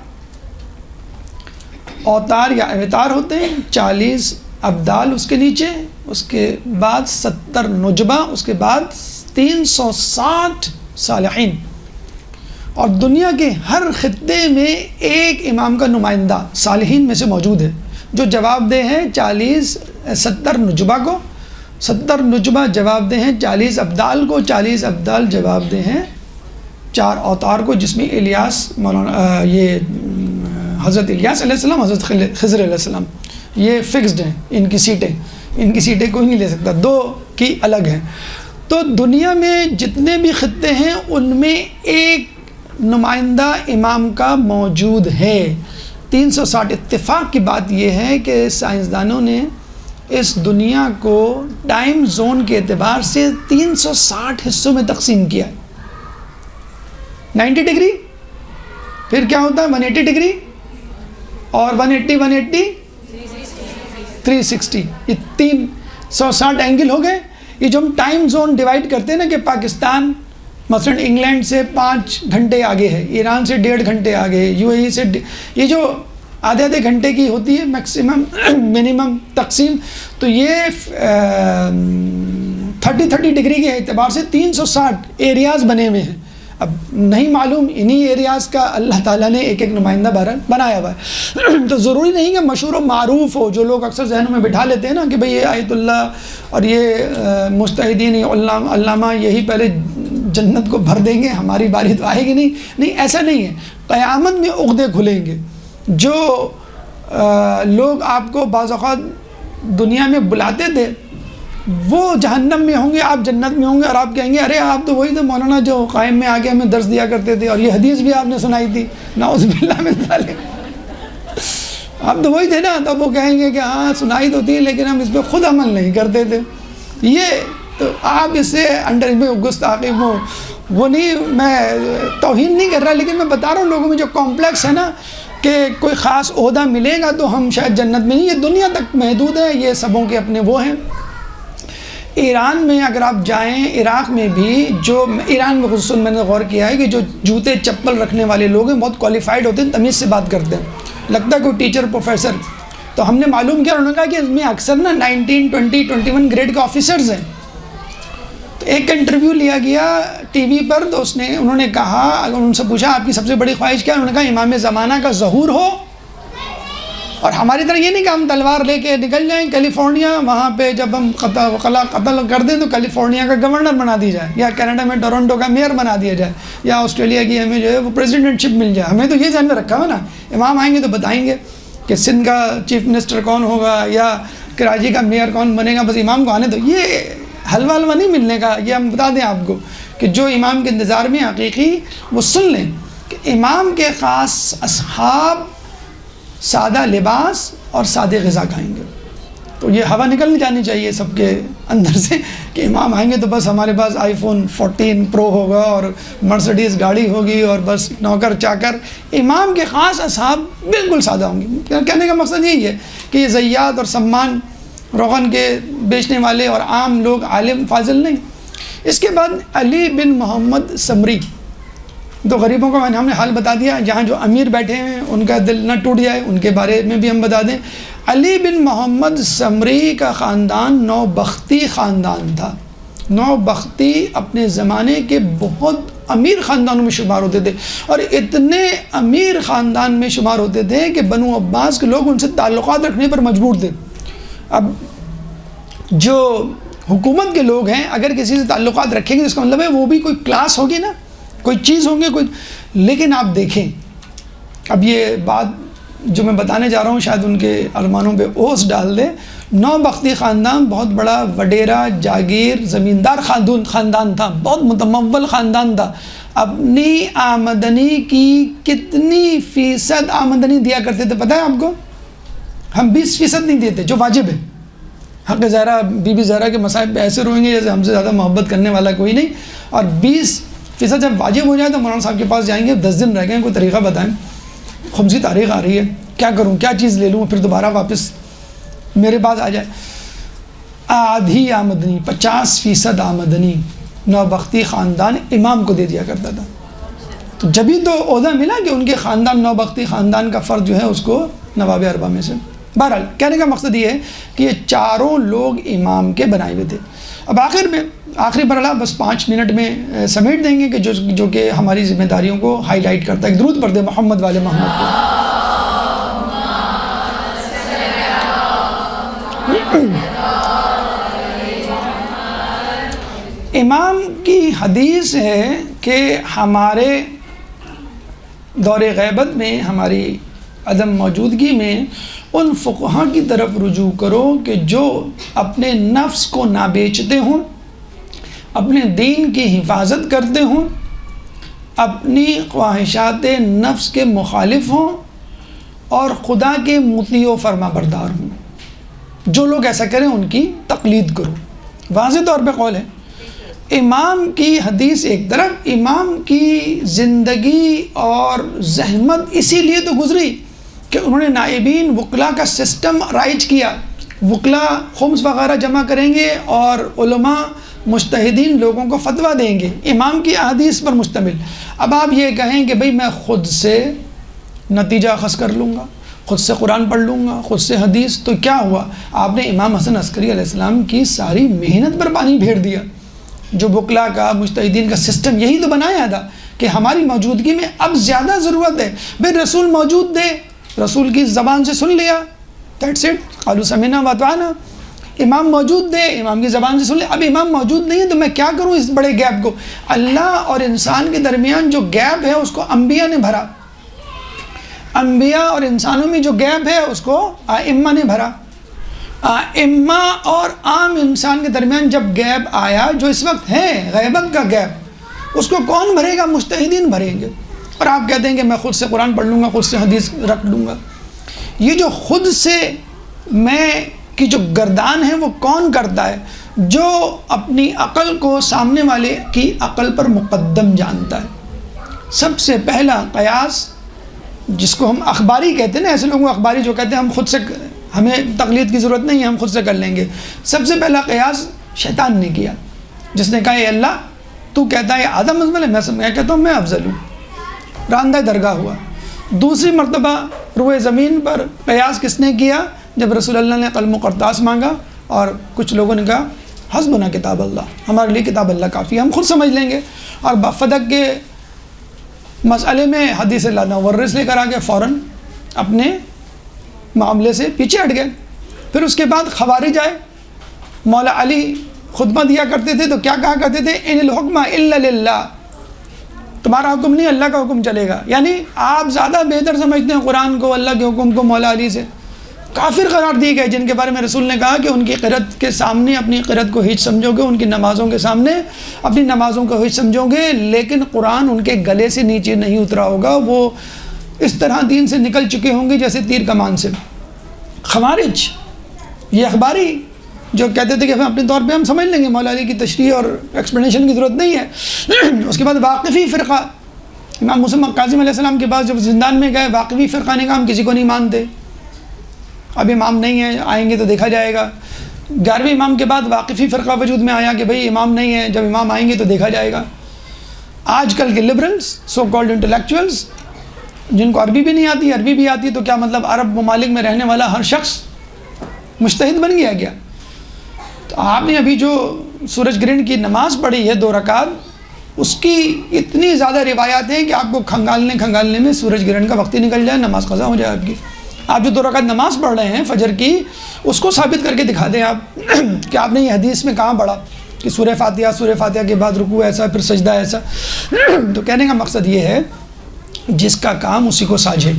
اوتار یا اوتار ہوتے ہیں، 40 ابدال اس کے نیچے، اس کے بعد 70 نجبہ، اس کے بعد 360 صالحین. اور دنیا کے ہر خطے میں ایک امام کا نمائندہ صالحین میں سے موجود ہے جو جواب دہ ہیں 70 نجبہ کو، 70 نجبہ جواب دہ ہیں 40 ابدال کو، 40 ابدال جواب دہ ہیں 4 اوتار کو، جس میں الیاس، مولانا یہ حضرت الیاس علیہ السلام، حضرت خضر علیہ السلام، یہ فکسڈ ہیں. ان کی سیٹیں کوئی نہیں لے سکتا، 2 کی الگ ہیں. تو دنیا میں جتنے بھی خطے ہیں ان میں ایک نمائندہ امام کا موجود ہے. 360. اتفاق کی بات یہ ہے کہ سائنسدانوں نے اس دنیا کو ٹائم زون کے اعتبار سے 360 حصوں میں تقسیم کیا. 90 ڈگری، پھر کیا ہوتا ہے 180 ڈگری، اور 180 360، یہ 360 اینگل ہو گئے. یہ جو ہم ٹائم زون ڈیوائڈ کرتے ہیں نا کہ پاکستان مثلا انگلینڈ سے 5 گھنٹے آگے ہے، ایران سے 1.5 گھنٹے آگے، یو اے ای سے یہ جو آدھے گھنٹے کی ہوتی ہے میکسیمم منیمم تقسیم، تو یہ 30 ڈگری کے اعتبار سے 360 ایریاز بنے ہوئے ہیں. اب نہیں معلوم انہی ایریاز کا اللہ تعالیٰ نے ایک نمائندہ بنایا ہوا ہے. تو ضروری نہیں کہ مشہور و معروف ہو، جو لوگ اکثر ذہنوں میں بٹھا لیتے ہیں نا کہ بھئی یہ آیت اللہ اور یہ مجتہدین علامہ یہی پہلے جنت کو بھر دیں گے، ہماری باری تو آئے گی نہیں. ایسا نہیں ہے. قیامت میں عقدے کھلیں گے. جو لوگ آپ کو بعض اوقات دنیا میں بلاتے تھے وہ جہنم میں ہوں گے، آپ جنت میں ہوں گے، اور آپ کہیں گے ارے آپ تو وہی تھے مولانا جو قائم میں آگے ہمیں درس دیا کرتے تھے، اور یہ حدیث بھی آپ نے سنائی تھی، نعوذ باللہ من ذالک، آپ تو وہی تھے نا. تو وہ کہیں گے کہ ہاں سنائی تو تھی لیکن ہم اس پہ خود عمل نہیں کرتے تھے. یہ تو آپ اس سے انڈر میں گستاخی وہ نہیں، میں توہین نہیں کر رہا، لیکن میں بتا رہا ہوں لوگوں میں جو کمپلیکس ہے نا کہ کوئی خاص عہدہ ملے گا تو ہم شاید جنت میں نہیں. یہ دنیا تک محدود ہے، یہ سبوں کے اپنے وہ ہیں. ایران میں اگر آپ جائیں، عراق میں بھی، جو ایران میں خصوصاً میں نے غور کیا ہے کہ جو جوتے چپل رکھنے والے لوگ ہیں بہت کوالیفائڈ ہوتے ہیں، تمیز سے بات کرتے ہیں، لگتا ہے کوئی ٹیچر پروفیسر. تو ہم نے معلوم کیا، انہوں نے کہا کہ اس میں اکثر نا 19 20 21 گریڈ کے آفیسرز ہیں. تو ایک کا انٹرویو لیا گیا ٹی وی پر، تو انہوں نے کہا، اگر ان سے پوچھا آپ کی سب سے بڑی خواہش کیا ہے، انہوں نے کہا امام زمانہ کا ظہور ہو. اور ہماری طرح یہ نہیں کہ ہم تلوار لے کے نکل جائیں کیلیفورنیا، وہاں پہ جب ہم قتل کر دیں تو کیلیفورنیا کا گورنر بنا دی جائے، یا کینیڈا میں ٹورنٹو کا میئر بنا دیا جائے، یا آسٹریلیا کی ہمیں جو ہے وہ پریزیڈنٹ شپ مل جائے. ہمیں تو یہ ذہن میں رکھا ہوا نا، امام آئیں گے تو بتائیں گے کہ سندھ کا چیف منسٹر کون ہوگا یا کراچی کا میئر کون بنے گا، بس امام کو آنے دو. یہ حلوہ نہیں ملنے کا. یہ ہم بتا دیں آپ کو کہ جو امام کے انتظار میں حقیقی وہ سن لیں کہ امام کے خاص اصحاب سادہ لباس اور سادے غذا کھائیں گے. تو یہ ہوا نکل نہیں جانی چاہیے سب کے اندر سے کہ امام آئیں گے تو بس ہمارے پاس آئی فون 14 پرو ہوگا اور مرسڈیز گاڑی ہوگی اور بس نوکر چاکر. امام کے خاص اصحاب بالکل سادہ ہوں گے. کہنے کا مقصد یہی ہے کہ یہ زیات اور سمان روغن کے بیچنے والے اور عام لوگ عالم فاضل نہیں. اس کے بعد علی بن محمد سمری. تو غریبوں کا ہم نے حال بتا دیا. جہاں جو امیر بیٹھے ہیں ان کا دل نہ ٹوٹ جائے ان کے بارے میں بھی ہم بتا دیں. علی بن محمد سمری کا خاندان نوبختی خاندان تھا. نوبختی اپنے زمانے کے بہت امیر خاندانوں میں شمار ہوتے تھے اور اتنے امیر خاندان میں شمار ہوتے تھے کہ بنو عباس کے لوگ ان سے تعلقات رکھنے پر مجبور تھے. اب جو حکومت کے لوگ ہیں اگر کسی سے تعلقات رکھیں گے اس کا مطلب ہے وہ بھی کوئی کلاس ہوگی نا, کوئی چیز ہوں گے کوئی. لیکن آپ دیکھیں اب یہ بات جو میں بتانے جا رہا ہوں شاید ان کے ارمانوں پہ اوس ڈال دے. نوبختی خاندان بہت بڑا وڈیرا جاگیر زمیندار خاندان تھا, بہت متمول خاندان تھا. اپنی آمدنی کی کتنی فیصد آمدنی دیا کرتے تھے پتہ ہے آپ کو؟ ہم 20% نہیں دیتے جو واجب ہے. حق زہرا بی بی زہرا کے مصائب پہ ایسے روئیں گے جیسے ہم سے زیادہ محبت کرنے والا کوئی نہیں. اور 20% جب واجب ہو جائے تو مولانا صاحب کے پاس جائیں گے, 10 دن رہ گئے کوئی طریقہ بتائیں, خمسی تاریخ آ رہی ہے, کیا کروں, کیا چیز لے لوں, پھر دوبارہ واپس میرے پاس آ جائے. آدھی آمدنی 50% آمدنی نوبختی خاندان امام کو دے دیا کرتا تھا. تو جبھی تو عہدہ ملا کہ ان کے خاندان نوبختی خاندان کا فرد جو ہے اس کو نواب اربعہ میں سے. بہرحال کہنے کا مقصد یہ ہے کہ یہ چاروں لوگ امام کے بنائے ہوئے تھے. اب آخر میں آخری مرحلہ بس 5 منٹ میں سمیٹ دیں گے کہ جو کہ ہماری ذمہ داریوں کو ہائی لائٹ کرتا ہے. ایک درود پڑھ دیں محمد والے محمد کو. امام کی حدیث ہے کہ ہمارے دور غیبت میں ہماری عدم موجودگی میں ان فقہا کی طرف رجوع کرو کہ جو اپنے نفس کو نہ بیچتے ہوں, اپنے دین کی حفاظت کرتے ہوں, اپنی خواہشات نفس کے مخالف ہوں اور خدا کے مطیع و فرما بردار ہوں. جو لوگ ایسا کریں ان کی تقلید کرو. واضح طور پہ قول ہے. امام کی حدیث ایک طرف, امام کی زندگی اور زحمت اسی لیے تو گزری کہ انہوں نے نائبین وکلا کا سسٹم رائج کیا. وکلا خمس وغیرہ جمع کریں گے اور علماء مجتہدین لوگوں کو فتویٰ دیں گے امام کی احادیث پر مشتمل. اب آپ یہ کہیں کہ بھئی میں خود سے نتیجہ اخذ کر لوں گا, خود سے قرآن پڑھ لوں گا, خود سے حدیث, تو کیا ہوا؟ آپ نے امام حسن عسکری علیہ السلام کی ساری محنت پر پانی پھیر دیا. جو وکلا کا مجتہدین کا سسٹم یہی تو بنایا تھا کہ ہماری موجودگی میں اب زیادہ ضرورت ہے. بھئی رسول موجود تھے, رسول کی زبان سے سن لیا, دیٹس اٹ, قالوا سمعنا واطعنا. امام موجود تھے, امام کی زبان سے سن لیا. اب امام موجود نہیں ہے تو میں کیا کروں اس بڑے گیپ کو؟ اللہ اور انسان کے درمیان جو گیپ ہے اس کو انبیاء نے بھرا. انبیاء اور انسانوں میں جو گیپ ہے اس کو ائمہ نے بھرا. ائمہ اور عام انسان کے درمیان جب گیپ آیا جو اس وقت ہے غیبت کا گیپ, اس کو کون بھرے گا؟ مجتہدین بھریں گے. اور آپ کہتے ہیں کہ میں خود سے قرآن پڑھ لوں گا, خود سے حدیث رکھ لوں گا. یہ جو خود سے میں کی جو گردان ہے وہ کون کرتا ہے؟ جو اپنی عقل کو سامنے والے کی عقل پر مقدم جانتا ہے. سب سے پہلا قیاس جس کو ہم اخباری کہتے ہیں نا, ایسے لوگوں کو اخباری جو کہتے ہیں ہم خود سے, ہمیں تقلید کی ضرورت نہیں ہے, ہم خود سے کر لیں گے. سب سے پہلا قیاس شیطان نے کیا, جس نے کہا اے اللہ تو کہتا ہے آدم افضل ہے, میں کہتا ہوں میں افضل ہوں. راندہ درگاہ ہوا. دوسری مرتبہ روئے زمین پر قیاس کس نے کیا؟ جب رسول اللہ نے قلم و قرطاس مانگا اور کچھ لوگوں نے کہا حسبنا کتاب اللہ, ہمارے لیے کتاب اللہ کافی ہے, ہم خود سمجھ لیں گے. اور فدق کے مسئلے میں حدیث لا نورث لے کر آ گئے, فوراً اپنے معاملے سے پیچھے ہٹ گئے. پھر اس کے بعد خوارج آئے. مولا علی خطبہ دیا کرتے تھے تو کیا کہا کرتے تھے؟ ان الحکم الا للہ, تمہارا حکم نہیں اللہ کا حکم چلے گا. یعنی آپ زیادہ بہتر سمجھتے ہیں قرآن کو, اللہ کے حکم کو مولا علی سے. کافر قرار دیے گئے جن کے بارے میں رسول نے کہا کہ ان کی قرت کے سامنے اپنی قرت کو ہیچ سمجھو گے, ان کی نمازوں کے سامنے اپنی نمازوں کو ہیچ سمجھو گے, لیکن قرآن ان کے گلے سے نیچے نہیں اترا ہوگا. وہ اس طرح دین سے نکل چکے ہوں گے جیسے تیر کمان سے. خوارج یہ اخباری جو کہتے تھے کہ ہم اپنے طور پہ ہم سمجھ لیں گے، مولا علی کی تشریح اور ایکسپلینیشن کی ضرورت نہیں ہے۔ اس کے بعد واقفی فرقہ، امام مسلم کاظم علیہ السلام کے پاس جب زندان میں گئے، واقفی فرقہ نے کہا ہم کسی کو نہیں مانتے، اب امام نہیں ہے، آئیں گے تو دیکھا جائے گا۔ 11ویں امام کے بعد واقفی فرقہ وجود میں آیا کہ بھئی امام نہیں ہے، جب امام آئیں گے تو دیکھا جائے گا۔ آج کل کے لبرلز، سو کالڈ انٹلیکچوئلز، جن کو عربی بھی نہیں آتی، عربی بھی آتی تو کیا مطلب عرب ممالک میں رہنے والا ہر شخص مجتہد بن گیا کیا؟ تو آپ نے ابھی جو سورج گرہن کی نماز پڑھی ہے 2 رکعت، اس کی اتنی زیادہ روایات ہیں کہ آپ کو کھنگالنے میں سورج گرہن کا وقت ہی نکل جائے، نماز قضا ہو جائے آپ کی۔ آپ جو 2 رکعت نماز پڑھ رہے ہیں فجر کی، اس کو ثابت کر کے دکھا دیں آپ کہ آپ نے یہ حدیث میں کہاں پڑھا کہ سورہ فاتحہ کے بعد رکوع ایسا، پھر سجدہ ایسا۔ تو کہنے کا مقصد یہ ہے جس کا کام اسی کو ساجھے۔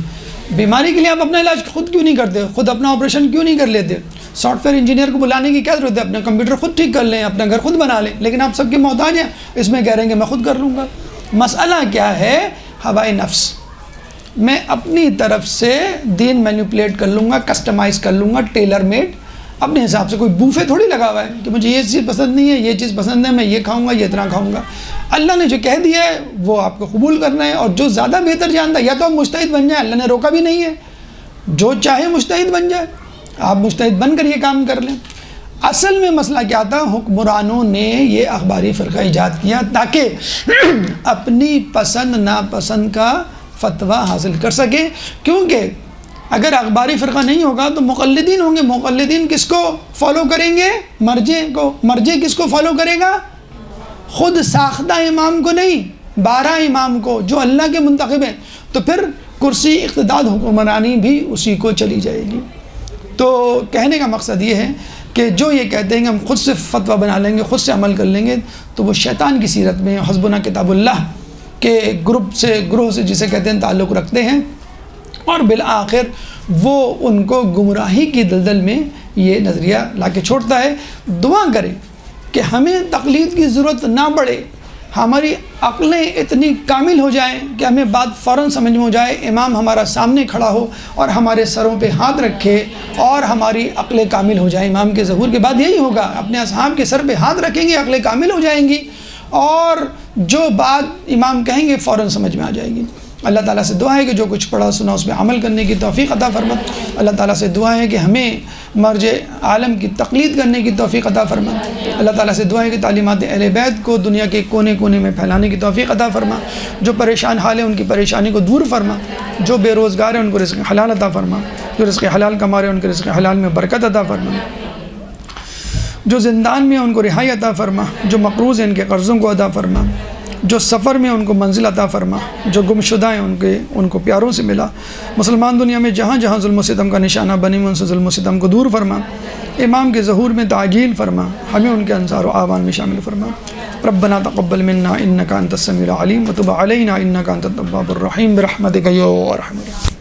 بیماری کے لیے آپ اپنا علاج خود کیوں نہیں کرتے؟ خود اپنا آپریشن کیوں نہیں کر لیتے؟ سافٹ ویئر انجینئر کو بلانے کی کیا ضرورت ہے؟ اپنا کمپیوٹر خود ٹھیک کر لیں، اپنا گھر خود بنا لیں، لیکن آپ سب کے محتاج ہیں، اس میں کہہ رہے ہیں کہ میں خود کر لوں گا۔ مسئلہ کیا ہے؟ ہوائے نفس۔ میں اپنی طرف سے دین مینیپولیٹ کر لوں گا، کسٹمائز کر لوں گا، ٹیلر میڈ، اپنے حساب سے۔ کوئی بوفے تھوڑی لگا ہوا ہے کہ مجھے یہ چیز پسند نہیں ہے، یہ چیز پسند ہے، میں یہ کھاؤں گا، یہ اتنا کھاؤں گا۔ اللہ نے جو کہہ دیا ہے وہ آپ کو قبول کرنا ہے، اور جو زیادہ بہتر جانتا ہے، یا تو آپ مجتہد بن جائیں، اللہ نے روکا بھی نہیں ہے، جو چاہے مجتہد بن جائے، آپ مجتہد بن کر یہ کام کر لیں۔ اصل میں مسئلہ کیا تھا؟ حکمرانوں نے یہ اخباری فرقہ ایجاد کیا تاکہ اپنی پسند ناپسند کا فتویٰ حاصل کر سکیں، کیونکہ اگر اخباری فرقہ نہیں ہوگا تو مقلدین ہوں گے۔ مقلدین کس کو فالو کریں گے؟ مرجع کو۔ مرجع کس کو فالو کرے گا؟ خود ساختہ امام کو نہیں، 12 امام کو جو اللہ کے منتخب ہیں۔ تو پھر کرسی اقتدار حکمرانی بھی اسی کو چلی جائے گی۔ تو کہنے کا مقصد یہ ہے کہ جو یہ کہتے ہیں کہ ہم خود سے فتویٰ بنا لیں گے، خود سے عمل کر لیں گے، تو وہ شیطان کی سیرت میں حسبنا کتاب اللہ کے گروہ سے جسے کہتے ہیں تعلق رکھتے ہیں، اور بالآخر وہ ان کو گمراہی کی دلدل میں یہ نظریہ لا کے چھوڑتا ہے۔ دعا کریں کہ ہمیں تقلید کی ضرورت نہ پڑے، ہماری عقلیں اتنی کامل ہو جائیں کہ ہمیں بات فوراً سمجھ میں ہو جائے، امام ہمارا سامنے کھڑا ہو اور ہمارے سروں پہ ہاتھ رکھے اور ہماری عقلیں کامل ہو جائیں۔ امام کے ظہور کے بعد یہی ہوگا، اپنے اصحاب کے سر پہ ہاتھ رکھیں گے، عقلیں کامل ہو جائیں گی، اور جو بات امام کہیں گے فوراً سمجھ میں آ جائے گی۔ اللہ تعالیٰ سے دعا ہے کہ جو کچھ پڑھا سنا اس پہ عمل کرنے کی توفیق عطا فرما۔ اللہ تعالیٰ سے دعا ہے کہ ہمیں مرجع عالم کی تقلید کرنے کی توفیق عطا فرما۔ اللہ تعالیٰ سے دعا ہے کہ تعلیمات اہل بیت کو دنیا کے کونے کونے میں پھیلانے کی توفیق عطا فرما۔ جو پریشان حال ہیں ان کی پریشانی کو دور فرما، جو بے روزگار ہیں ان کو رزق حلال عطا فرما، جو رزق حلال کما رہے ہیں ان کے رزق حلال میں برکت عطا فرما، جو زندان میں ہیں ان کو رہائی عطا فرما، جو مقروض ہیں ان کے قرضوں کو ادا فرما، جو سفر میں ان کو منزل عطا فرما، جو گمشدہ ہیں ان کو پیاروں سے ملا۔ مسلمان دنیا میں جہاں جہاں ظلم و ستم کا نشانہ بنے ان سے ظلم و ستم کو دور فرما۔ امام کے ظہور میں تعجیل فرما، ہمیں ان کے انصار و اعوان میں شامل فرما۔ ربنا تقبل منا انک انت السمیع العلیم وتب علینا انک انت التواب الرحیم برحمتک یا ارحم الراحمین۔